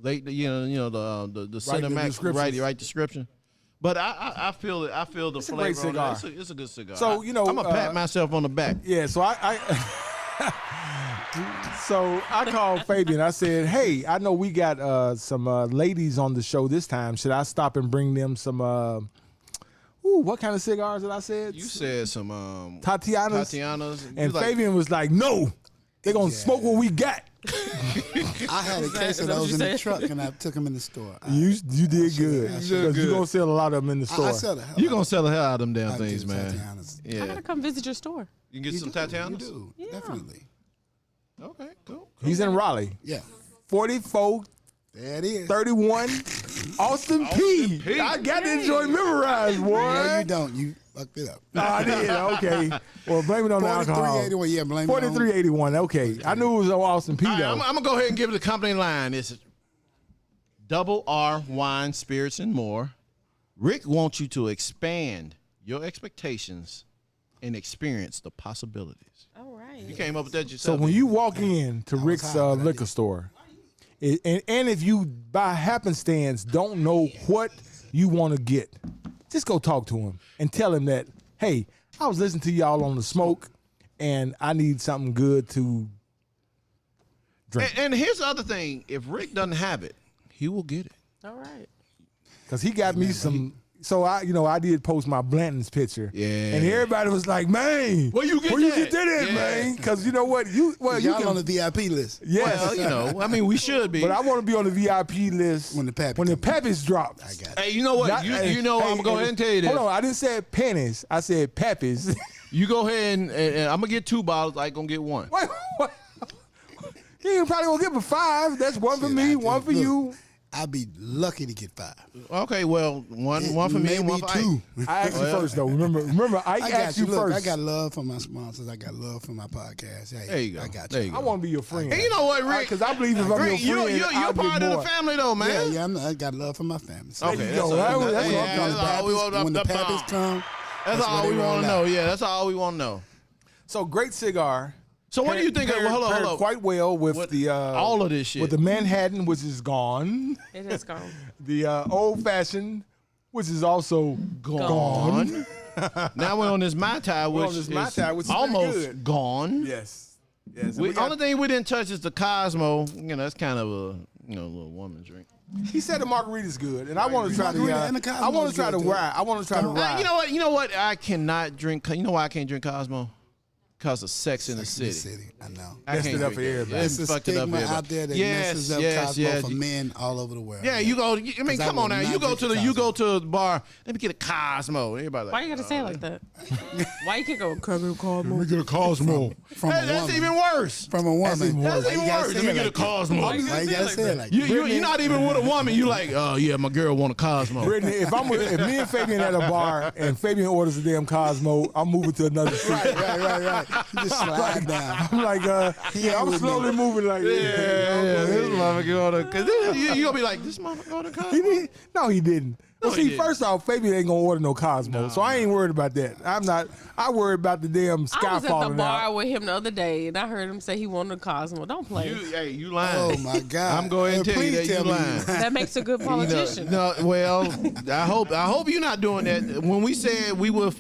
The Cinemac right description. But I feel it. I feel the flavor. Great cigar. It's a good cigar. So I'm gonna pat myself on the back. Yeah. So I so I called Fabian. I said, "Hey, I know we got some ladies on the show this time. Should I stop and bring them some? What kind of cigars did I say? You said some Tatianas. And Fabian was like, "No, they're gonna smoke what we got." I had a case of those in the truck, and I took them in the store. You did good. Because you're gonna sell a lot of them in the store. I sell the hell. You're gonna sell the hell out of them damn I things, do man. Tatianas. I Yeah, gotta come visit your store. you can get some Tatianas. You do, Yeah. definitely. Okay, cool. He's in Raleigh. Yeah, 44 there it is. 31 Austin P. I got to enjoy memorize, boy. No, you don't. You fucked it up. No, I did. Okay. Well, blame it on the alcohol. 4381. Yeah, blame it on. 4381. Okay. I knew it was on Austin P, All right, though. I'm gonna go ahead and give the company line. It's Double R Wine, Spirits, and More. Rick wants you to expand your expectations and experience the possibilities. All right. You came up with that So yourself. when you walk in to Rick's high, but I liquor did. store, and if you, by happenstance, don't know what you want to get, just go talk to him and tell him that, hey, I was listening to y'all on the smoke, and I need something good to drink. and here's the other thing: if Rick doesn't have it, he will get it. All right. Because he got me some. So I did post my Blanton's picture. Yeah. And everybody was like, man, Where you get that? at, Yeah. man? Because you know what? You Y'all can, on the VIP list. yes. Well, you know, I mean, we should be. But I want to be on the VIP list When the Pappy Pappies drop. I got it. Hey, you know what? Not- You know, I'm gonna go ahead and tell you this. Hold on, I didn't say pennies. I said Pappies. You go ahead and I'm gonna get 2 bottles. I ain't gonna get 1. What? You probably gonna give a 5. That's one for me, one for you. I'd be lucky to get 5. Okay, well, one for me, and one for two. Ike. I asked you first though. Remember, I I got asked you you. Look, first. I got love for my sponsors. I got love for my podcast. Hey, There you go. I got There you. you go. I want to be your friend. And you know what, Rick? Because I believe if I'm Rick, your friend, you're I'll part get of more. the family, though, man. Yeah, I got love for my family. So Okay, There you that's go. all- That's what I'm yeah, talking that's all we want. when the Pappies come, That's that's all where we they want roll to know. out. Yeah, that's all we want to know. So great cigar. So what do you think? Paired- Hold paired on. quite well with What- the all of this shit. with the Manhattan, which is gone. It is gone. The old fashioned, which is also gone. Now we're on this Mai Tai, We're which on this is Mai Tai, which is pretty almost good. gone. Yes. Yes. The only thing we didn't touch is the Cosmo. You know, that's kind of a little woman drink. He said the margarita's good, and I want to try the. Margarita and the I want Cosmo's to try good, the too. rye. I want to try the rye. You know what? I cannot drink. You know why I can't drink Cosmo? Because of Sex in the Sex in City. I know. I Messed can't it up drink for that. everybody. It's It's a fucked it up for stigma everybody. out there that Yes, messes up yes, Cosmo yes. for men all over the world. Yeah, you go. I mean, 'Cause I come on will now. not You go drink to the Cosmo. bar. Let me get a Cosmo. Everybody like. Why you gotta say it like that? Why you can't go Cosmo? get a Cosmo. From Hey, a that's woman. even worse. From a woman. even worse. That's Why you even gotta worse. say Let me it get a like that? Cosmo. Why you gotta say it like that? You're not even with a woman. You like, oh yeah, my girl want a Cosmo. Brittany, if me and Fabian at a bar and Fabian orders a damn Cosmo, I'm moving to another street. Right. You just slide down. I'm like, yeah, I'm with me. slowly moving like, This motherfucker on a, cause you gonna be like, this motherfucker on a He Cosmo. did. No, he didn't. Well, No, he see, didn't. first off, Fabian ain't gonna order no Cosmo, so I ain't worried about that. I'm not. I worry about the damn sky I was at the falling bar out. with him the other day, and I heard him say he wanted a Cosmo. Don't play. You lying. Oh my God. I'm going to tell you Please that you tell me lying. That makes a good politician. No, well, I hope you're not doing that. When we said we will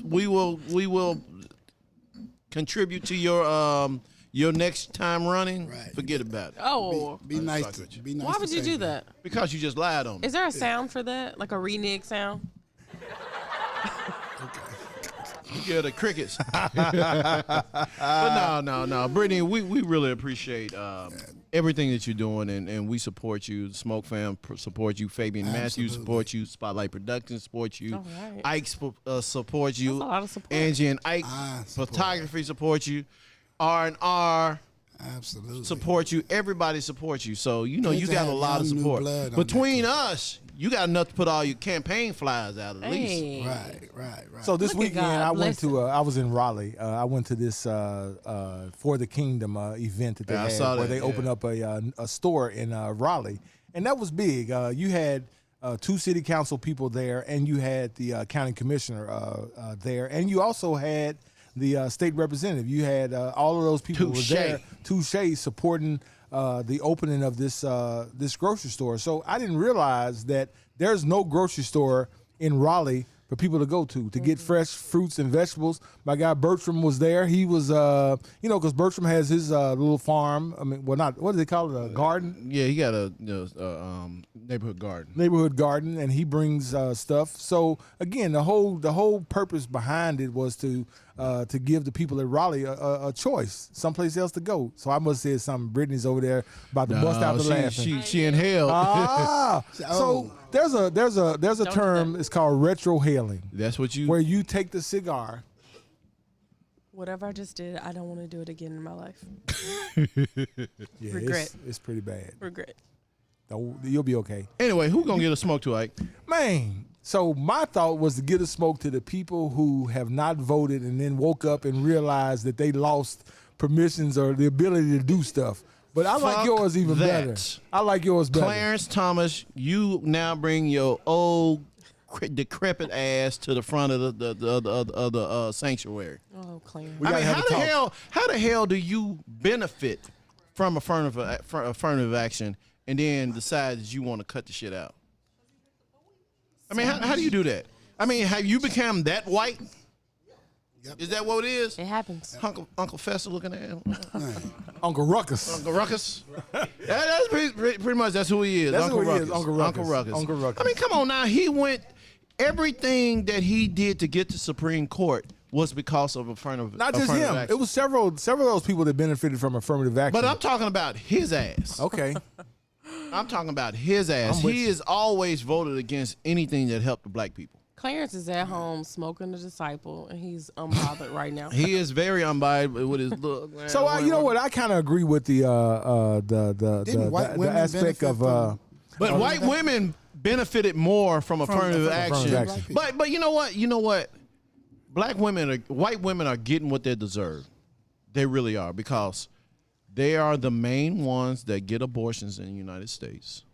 contribute to your next time running, Right. forget about it. Oh, Be nice to be nice. why to would you do Fabian. that? Because you just lied on me. Is there a sound for that, like a renege sound? Yeah, the crickets. But no. Brittany, we really appreciate everything that you're doing, and we support you. Smoke Fam support you. Fabian Matthews support you. Spotlight Productions support you. Right. Ike support you. That's a lot of support. Angie and Ike Photography support you. R&R support you. Everybody supports you. So you got a lot of support. Between us, you got enough to put all your campaign flyers out at least. Right. So this weekend I was in Raleigh. I went to this For the Kingdom event that they had where they opened up a store in Raleigh, and that was big. You had 2 city council people there, and you had the county commissioner there, and you also had the state representative. You had all of those people were there. Touche supporting the opening of this grocery store. So I didn't realize that there's no grocery store in Raleigh for people to go to get fresh fruits and vegetables. My guy Bertram was there. He was, because Bertram has his little farm. I mean, well, not what do they call it? A garden? Yeah, he got a neighborhood garden. Neighborhood garden, and he brings stuff. So again, the whole purpose behind it was to give the people at Raleigh a choice, someplace else to go. So I must say something. Brittany's over there about to bust out the laughing. She inhaled. So there's a term. It's called retrohaling. That's what where you take the cigar. Whatever I just did, I don't want to do it again in my life. Yeah, regret. It's pretty bad. Regret. You'll be okay. Anyway, who gonna get a smoke to, Ike? Man. So my thought was to get a smoke to the people who have not voted and then woke up and realized that they lost permissions or the ability to do stuff. But I like yours even better. I like yours better. Clarence Thomas, you now bring your old decrepit ass to the front of the sanctuary. Oh, Clarence. I mean, how the hell do you benefit from affirmative action and then decide that you want to cut the shit out? I mean, how do you do that? I mean, have you become that white? Yep. Is that what it is? It happens. Uncle Fester looking at him. Uncle Ruckus. Uncle Ruckus. That's pretty much that's who he is. That's Uncle who he Ruckus. is. Uncle Ruckus. Uncle Ruckus. Uncle Ruckus. I mean, come on now. He went. Everything that he did to get to Supreme Court was because of affirmative. Not just him. Action. It was several of those people that benefited from affirmative action. But I'm talking about his ass. Okay. I'm talking about his ass. He has always voted against anything that helped the black people. Clarence is at home smoking the Disciple, and he's unbothered right now. He is very unbothered with his look. Man. So you know what? I kind of agree with the aspect of. But white women benefited more from affirmative action. But you know what? You know what? White women are getting what they deserve. They really are, because they are the main ones that get abortions in the United States.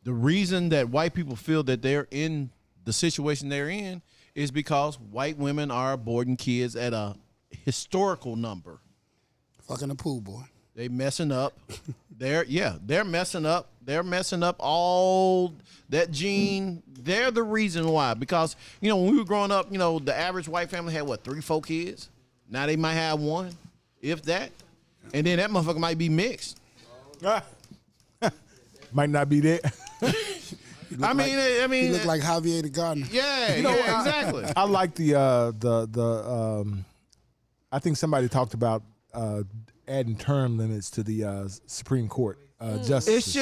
The reason that white people feel that they're in the situation they're in is because white women are aborting kids at a historical number. Fucking a pool boy. They messing up. They're messing up. They're messing up all that gene. They're the reason why. Because, when we were growing up, the average white family had 3-4 kids. Now they might have 1, if that. And then that motherfucker might be mixed. Might not be that. I mean, he looked like Javier the Gardener. Yeah, exactly. I like I think somebody talked about adding term limits to the Supreme Court justice.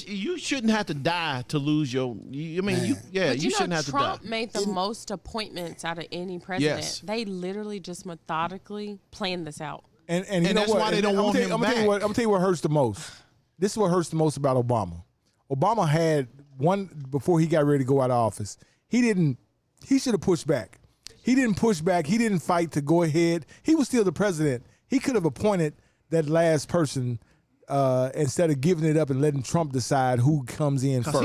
You shouldn't have to die to lose your. You shouldn't have to die. Trump made the most appointments out of any president. Yes. They literally just methodically planned this out. And that's why they don't want him back. I'm gonna tell you what hurts the most. This is what hurts the most about Obama. Obama had one before he got ready to go out of office. He should have pushed back. He didn't push back. He didn't fight to go ahead. He was still the president. He could have appointed that last person instead of giving it up and letting Trump decide who comes in first.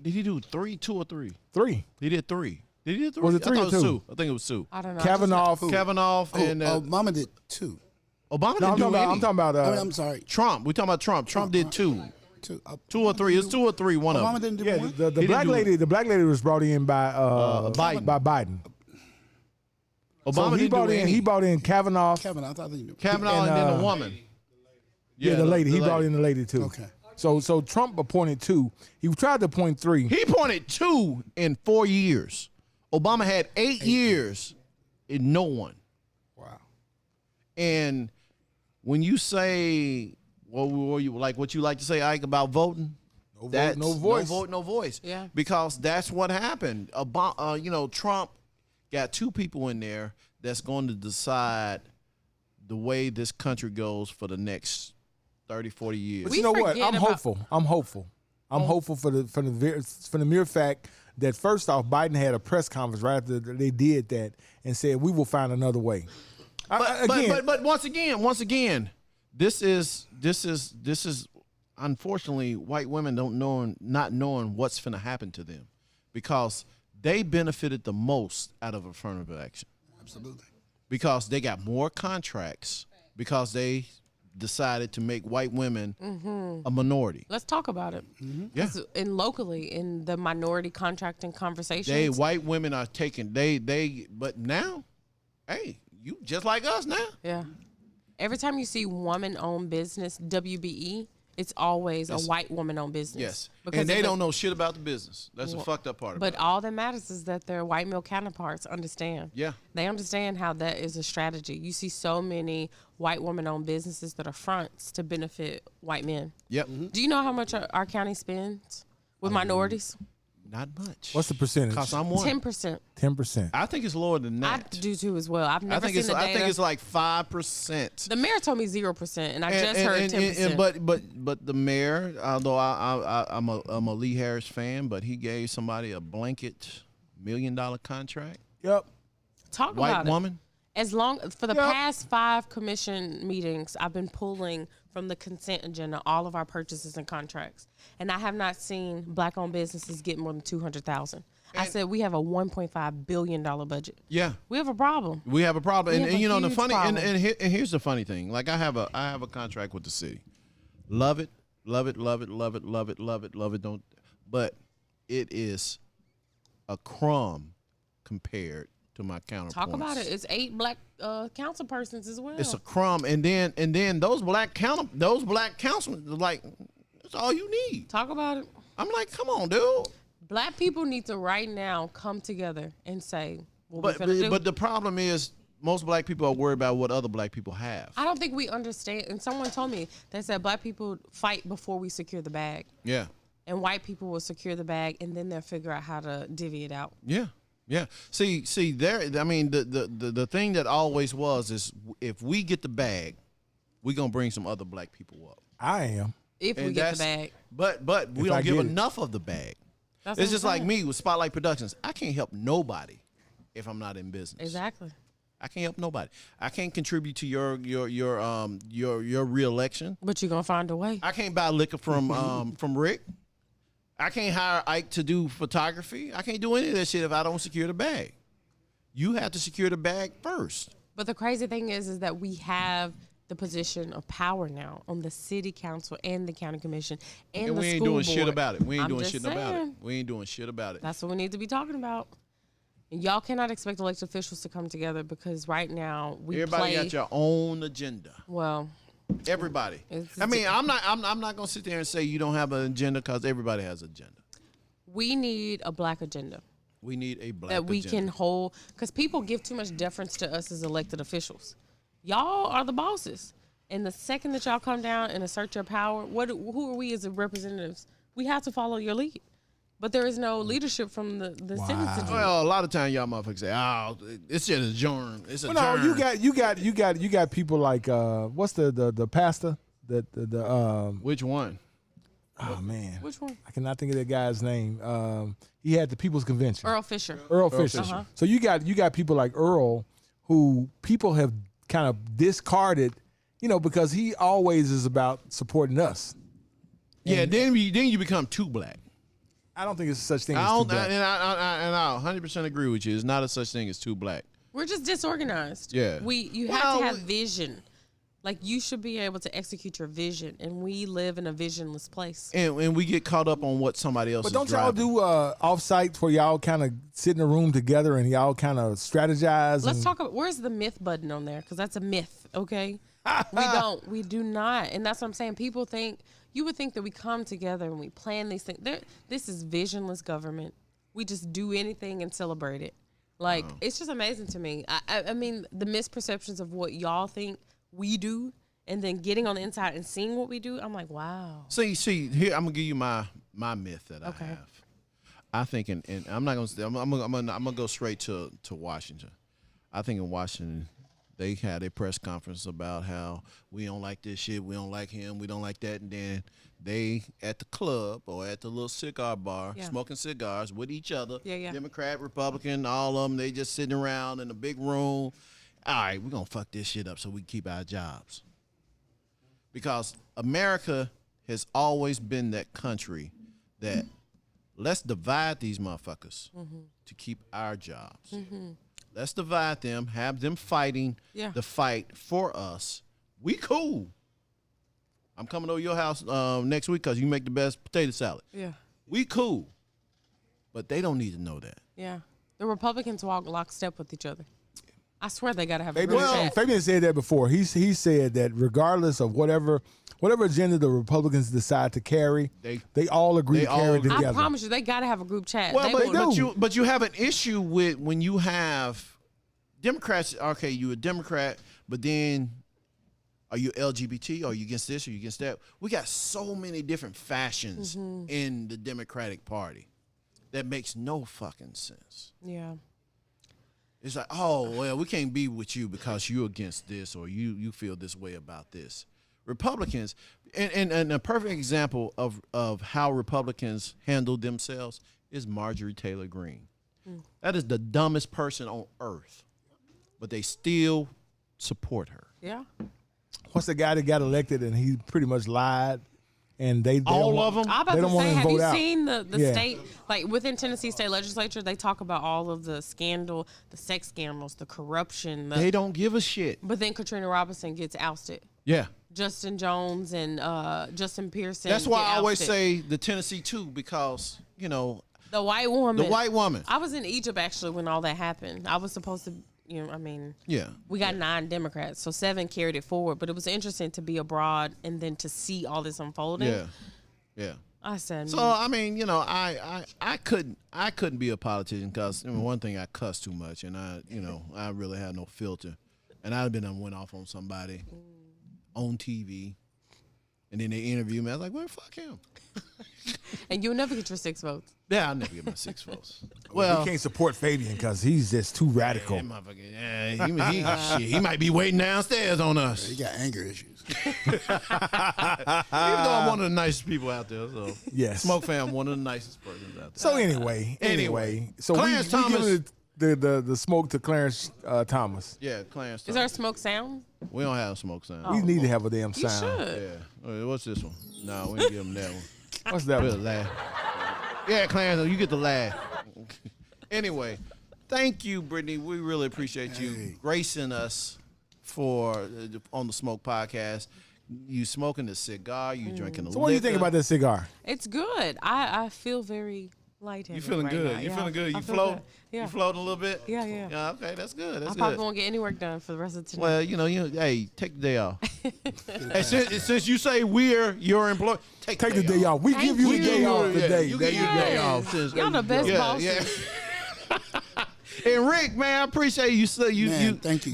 Did he do 2 or 3? 3. He did 3. Did he do 3? Was it 3 or 2? I think it was 2. I don't know. Kavanaugh and Obama did 2. Obama didn't do any. I'm talking about. I'm sorry. Trump. We're talking about Trump. Trump did 2. 2 or 3. It's 2 or 3. One Obama of them. didn't do 1. The black lady. The black lady was brought in by Biden. By Biden. Obama so didn't do any. He brought in Kavanaugh. I thought he knew. Kavanaugh and then the woman. Yeah, the lady. He brought in the lady too. Okay. So Trump appointed 2. He tried to appoint 3. He appointed 2 in 4 years. Obama had 8 years and no one. Wow. And when you say what were you like? What you like to say, Ike, about voting? No vote, no voice. No vote, no voice. Yeah. Because that's what happened. Trump got 2 people in there that's going to decide the way this country goes for the next 30, 40 years. But you know what? I'm hopeful. I'm hopeful for the mere fact that first off, Biden had a press conference right after they did that and said we will find another way. But once again, this is unfortunately white women not knowing what's going to happen to them because they benefited the most out of affirmative action. Absolutely. Because they got more contracts because they decided to make white women a minority. Let's talk about it. Mm-hmm. Yeah. And locally in the minority contracting conversations, White women are taking but now, hey, you just like us now. Yeah. Every time you see woman-owned business, WBE, it's always a white woman-owned business. Yes. Because and they don't know shit about the business. That's the fucked up part of it. But all that matters is that their white male counterparts understand. Yeah. They understand how that is a strategy. You see so many white woman-owned businesses that are fronts to benefit white men. Yep. Mm-hmm. Do you know how much our county spends with minorities? Not much. What's the percentage? Because I'm one. 10%. 10%. I think it's lower than I that. do too as well. I've never seen the data. I think it's like 5%. The mayor told me 0%, and I just heard 10%. But the mayor, although I'm a Lee Harris fan, but he gave somebody a blanket $1 million contract. Yep. Talk White about it. woman. As long for the past 5 commission meetings, I've been pulling from the consent agenda all of our purchases and contracts, and I have not seen black-owned businesses get more than $200,000. I said we have a $1.5 billion budget. Yeah, we have a problem. We have a problem, and you know the funny, problem. and here's the funny thing. Like I have a contract with the city. Love it, love it, love it, love it, love it, love it, love it. Don't, but it is a crumb compared to my counterparts. Talk about it. It's 8 black council persons as well. It's a crumb, and then those black councilmen, like, that's all you need. Talk about it. I'm like, come on, dude. Black people need to right now come together and say what we're But finna do. but the problem is most black people are worried about what other black people have. I don't think we understand. And someone told me, they said black people fight before we secure the bag. Yeah. And white people will secure the bag, and then they'll figure out how to divvy it out. Yeah. Yeah. See there, I mean, the thing that always was is if we get the bag, we're going to bring some other black people up. I am. If we get the bag. But we don't give enough of the bag. That's It's just what I'm like saying. me with Spotlight Productions. I can't help nobody if I'm not in business. Exactly. I can't help nobody. I can't contribute to your reelection. But you're going to find a way. I can't buy liquor from Rick. I can't hire Ike to do photography. I can't do any of that shit if I don't secure the bag. You have to secure the bag first. But the crazy thing is that we have the position of power now on the city council and the county commission and the we ain't school doing board. shit about it. We ain't I'm doing just shit about it. saying. We ain't doing shit about it. That's what we need to be talking about. And y'all cannot expect elected officials to come together because right now Everybody got your own agenda. Well, everybody. I mean, I'm not gonna sit there and say you don't have an agenda because everybody has an agenda. We need a black agenda. We need a black that we agenda. can hold, because people give too much deference to us as elected officials. Y'all are the bosses, and the second that y'all come down and assert your power, who are we as representatives? We have to follow your lead. But there is no leadership from the citizens. Well, a lot of times y'all motherfuckers say, "Oh, it's just a germ. It's a Well, germ." no, you got people like what's the pastor that Which one? oh man, Which one? I cannot think of that guy's name. He had the People's Convention. Earl Fisher. Earl Fisher. Uh-huh. So you got people like Earl who people have kind of discarded, because he always is about supporting us. Yeah, then you become too black. I don't think it's such thing as I too don't, black. and I 100% agree with you. It's not a such thing as too black. We're just disorganized. Yeah. You have to have vision. Like, you should be able to execute your vision, and we live in a visionless place. And we get caught up on what somebody else But is don't driving. y'all do off-sites where y'all kind of sit in a room together and y'all kind of strategize? Let's talk about, where's the myth button on there? Because that's a myth, okay? We do not. And that's what I'm saying. People think, you would think that we come together and we plan these things. This is visionless government. We just do anything and celebrate it. Like, it's just amazing to me. I mean, the misperceptions of what y'all think we do and then getting on the inside and seeing what we do, I'm like, wow. See, here I'm gonna give you my myth that I have. I think, and I'm not gonna. I'm gonna go straight to Washington. I think in Washington, they had a press conference about how we don't like this shit, we don't like him, we don't like that, and then they at the club or at the little cigar bar smoking cigars with each other. Democrat, Republican, all of them. They just sitting around in a big room. All right, we're gonna fuck this shit up so we can keep our jobs. Because America has always been that country that let's divide these motherfuckers to keep our jobs. Let's divide them, have them fighting the fight for us. We cool. I'm coming over your house next week because you make the best potato salad. Yeah. We cool. But they don't need to know that. Yeah. The Republicans walk lockstep with each other. I swear they got to have a group chat. Fabian said that before. He said that regardless of whatever agenda the Republicans decide to carry, they all agree to carry it together. I promise you, they got to have a group chat. Well, but you have an issue with when you have Democrats. Okay, you're a Democrat, but then are you LGBT? Are you against this? Are you against that? We got so many different fashions in the Democratic Party that makes no fucking sense. Yeah. It's like, oh, well, we can't be with you because you're against this or you feel this way about this. Republicans, and a perfect example of how Republicans handle themselves is Marjorie Taylor Greene. That is the dumbest person on earth, but they still support her. Yeah. What's the guy that got elected and he pretty much lied? And they all of them. I'm about they don't to say, have you seen the Yeah. state, like within Tennessee state legislature, they talk about all of the scandal, the sex scandals, the corruption. They don't give a shit. But then Katrina Robinson gets ousted. Yeah. Justin Jones and Justin Pearson. That's why I always ousted. say the Tennessee too, because, you know, the white woman. The white woman. I was in Egypt actually when all that happened. I was supposed to, we got 9 Democrats, so 7 carried it forward. But it was interesting to be abroad and then to see all this unfolding. Yeah. I said. So I mean, I couldn't be a politician because one thing, I cuss too much, and I really had no filter, and I'd been went off on somebody on TV, and then they interviewed me. I was like, well, fuck him. And you'll never get your 6 votes. Yeah, I'll never get my 6 votes. Well, we can't support Fabian because he's just too radical. He might be waiting downstairs on us. He got anger issues. Even though I'm one of the nicest people out there, so yes, Smoke Fam, one of the nicest persons out there. So anyway, so Clarence we Thomas, give the smoke to Clarence Thomas. Yeah, Clarence Thomas. Is there a smoke sound? We don't have a smoke sound. We need to have a damn sound. You should. Yeah. What's this one? No, we didn't give him that one. What's that one? Laugh. Yeah, Clarence, you get the laugh. Anyway, thank you, Brittany. We really appreciate you gracing us on the Smoke Podcast. You smoking the cigar, you drinking the liquor. So what do you think about this cigar? It's good. I feel very lightheaded. You feeling right good? now. You Yeah, feeling good? I You feel float? good. Yeah. You floating a little bit? Yeah. Okay, that's good. That's I good. probably won't get any work done for the rest of tonight. Well, hey, take the day off. Hey, since you say we're your employee, take the day off. We give you the day off today. You get your day off. Y'all the best bosses. Yeah. And Rick, man, I appreciate you. Thank you.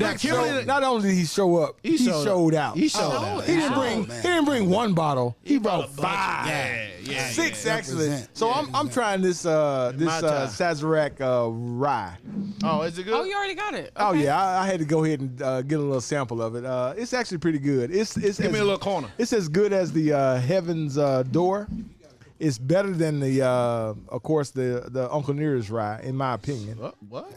Not only did he show up, he showed out. He showed out. He didn't bring 1 bottle. He brought 5. Yeah. 6 actually. So I'm trying this Sazerac rye. Oh, is it good? Oh, you already got it. Oh Okay. yeah, I had to go ahead and get a little sample of it. It's actually pretty good. It's Give me a little corner. It's as good as the Heaven's Door. It's better than of course, the Uncle Nearest rye, in my opinion. What?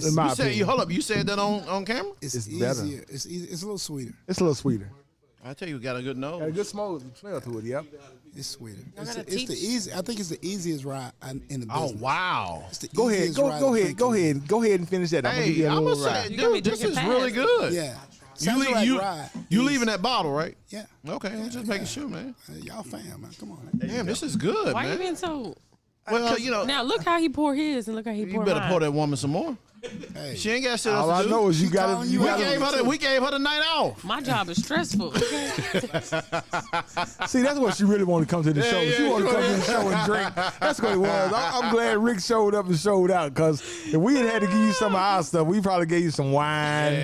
In my opinion. Hold up. You said that on camera? It's better. easier. It's a little sweeter. It's a little sweeter. I tell you, got a good nose. Got a good smell to it. Yep. It's sweeter. gotta It's the easy. I think it's the easiest rye in the business. Oh wow! It's the Go ahead. easiest rye to drink. Go ahead and finish that. I'm gonna give you a I'm little gonna rye. say, You gotta be dude, this drinking is really fast. good. Yeah. You Sazerac rye. leaving that bottle, right? Yeah. Okay, I'm just making sure, man. Y'all fam, man. Come on. Damn, this is good, Why man. you being so? Well, Now look how he poured his and look how he you poured better mine. pour that woman some more. Hey. She ain't got shit All else I to do. know is you got calling to. you out. We gave her the night off. My job is stressful. See, that's what she really wanted to come to the show. She wanted to come to the show and drink. That's what it was. I'm glad Rick showed up and showed out, because if we had to give you some of our stuff, we probably gave you some wine,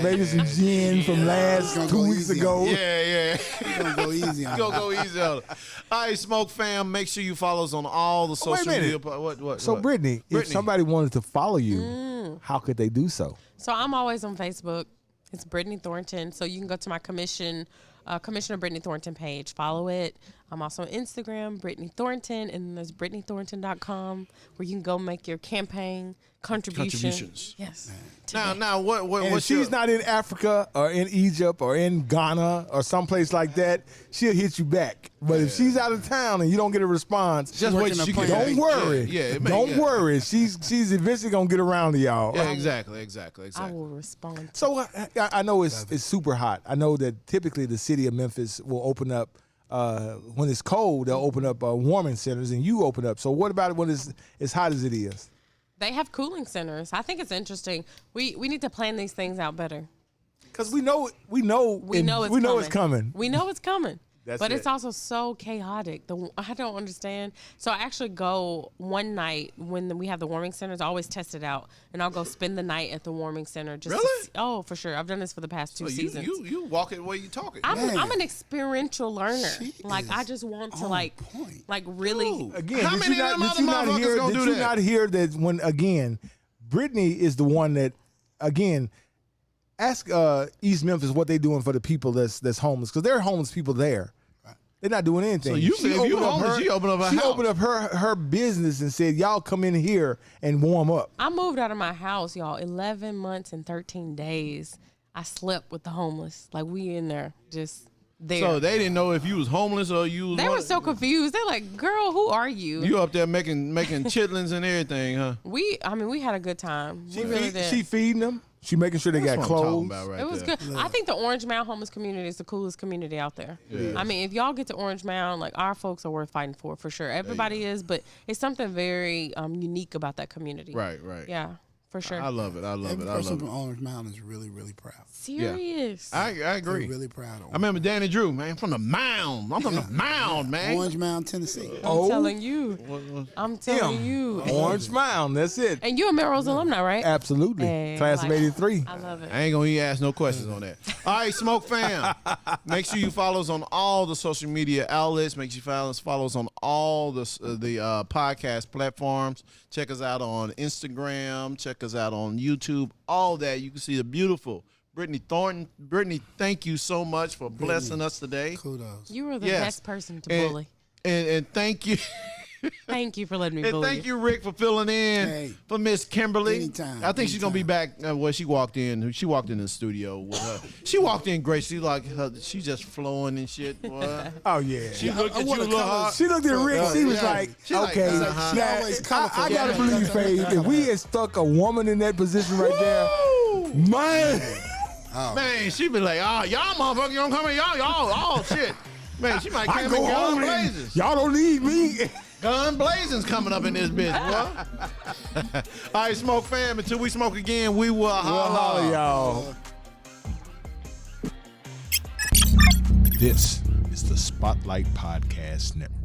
maybe some gin from last 2 weeks ago. Yeah. We're gonna go easy on Go easy on her. All right, Smoke Fam, make sure you follow us on all the social media. What? So, Brittany, if somebody wanted to follow you, how could they do so? So I'm always on Facebook. It's Britney Thornton. So you can go to my Commissioner Britney Thornton page. Follow it. I'm also on Instagram, Britney Thornton, and there's BritneyThornton.com, where you can go make your campaign contributions. Yes. Now, what? And if she's not in Africa or in Egypt or in Ghana or someplace like that, she'll hit you back. But if she's out of town and you don't get a response, just wait. Don't worry. Don't worry. She's eventually gonna get around to y'all. Yeah, exactly. I will respond. So I know it's super hot. I know that typically the city of Memphis will open up when it's cold. They'll open up warming centers, and you open up. So what about it when it's as hot as it is? They have cooling centers. I think it's interesting. We need to plan these things out better. Because we know it's coming. We know it's coming. But it's also so chaotic. I don't understand. So I actually go one night when we have the warming centers. I always test it out, and I'll go spend the night at the warming center. Just really? Oh, for sure. I've done this for the past 2 seasons. You walk it the way you talk it. I'm an experiential learner. I just want to really. Again, how many of them other motherfuckers gonna do that? Did you not hear that when Britney is the one that ask East Memphis what they doing for the people that's homeless, because there are homeless people there. They're not doing anything. So she opened up her business and said, y'all come in here and warm up. I moved out of my house, y'all, 11 months and 13 days. I slept with the homeless. Like, we in there just there. So they didn't know if you was homeless or you was... They were so confused. They're like, girl, who are you? You up there making chitlins and everything, huh? We had a good time. She feeding them. She making sure they got clothes. It was good. I think the Orange Mound homeless community is the coolest community out there. Yeah. I mean, if y'all get to Orange Mound, like, our folks are worth fighting for sure. Everybody is, but it's something very unique about that community. Right. Yeah, for sure. I love it. Every person from Orange Mound is really, really proud. Serious. Yeah. I agree. They're really proud of I remember Danny Drew, man, from the Mound. I'm from the Mound, man. Orange Mound, Tennessee. I'm telling you. Orange Mound, that's it. And you're a Melrose alumni, right? Absolutely. Hey, Class of 83. I love it. I ain't going to ask no questions on that. All right, Smoke Fam. Make sure you follow us on all the social media outlets. Make sure you follow us on all the podcast platforms. Check us out on Instagram. Check us out on YouTube. All that. You can see the beautiful Britney Thornton. Britney, thank you so much for blessing us today. Kudos. You were the best person to bully. And thank you. Thank you for letting me bully. And thank you, Rick, for filling in for Miss Kimberly. Anytime. I think she's gonna be back. She walked in. She walked in the studio with her. She walked in great. She she just flowing and shit. Boy. Oh yeah. She looked at you a little hard. She looked at Rick. She was like, okay. I gotta believe, Faith. If we had stuck a woman in that position right there, man. Man, she be like, y'all motherfuckers don't come here. Y'all, shit. Man, she might come in gun blazing. Y'all don't need me. Gun blazing's coming up in this bitch, boy. All right, Smoke Fam, until we smoke again, we will holler, y'all. This is the Spotlight Podcast Network.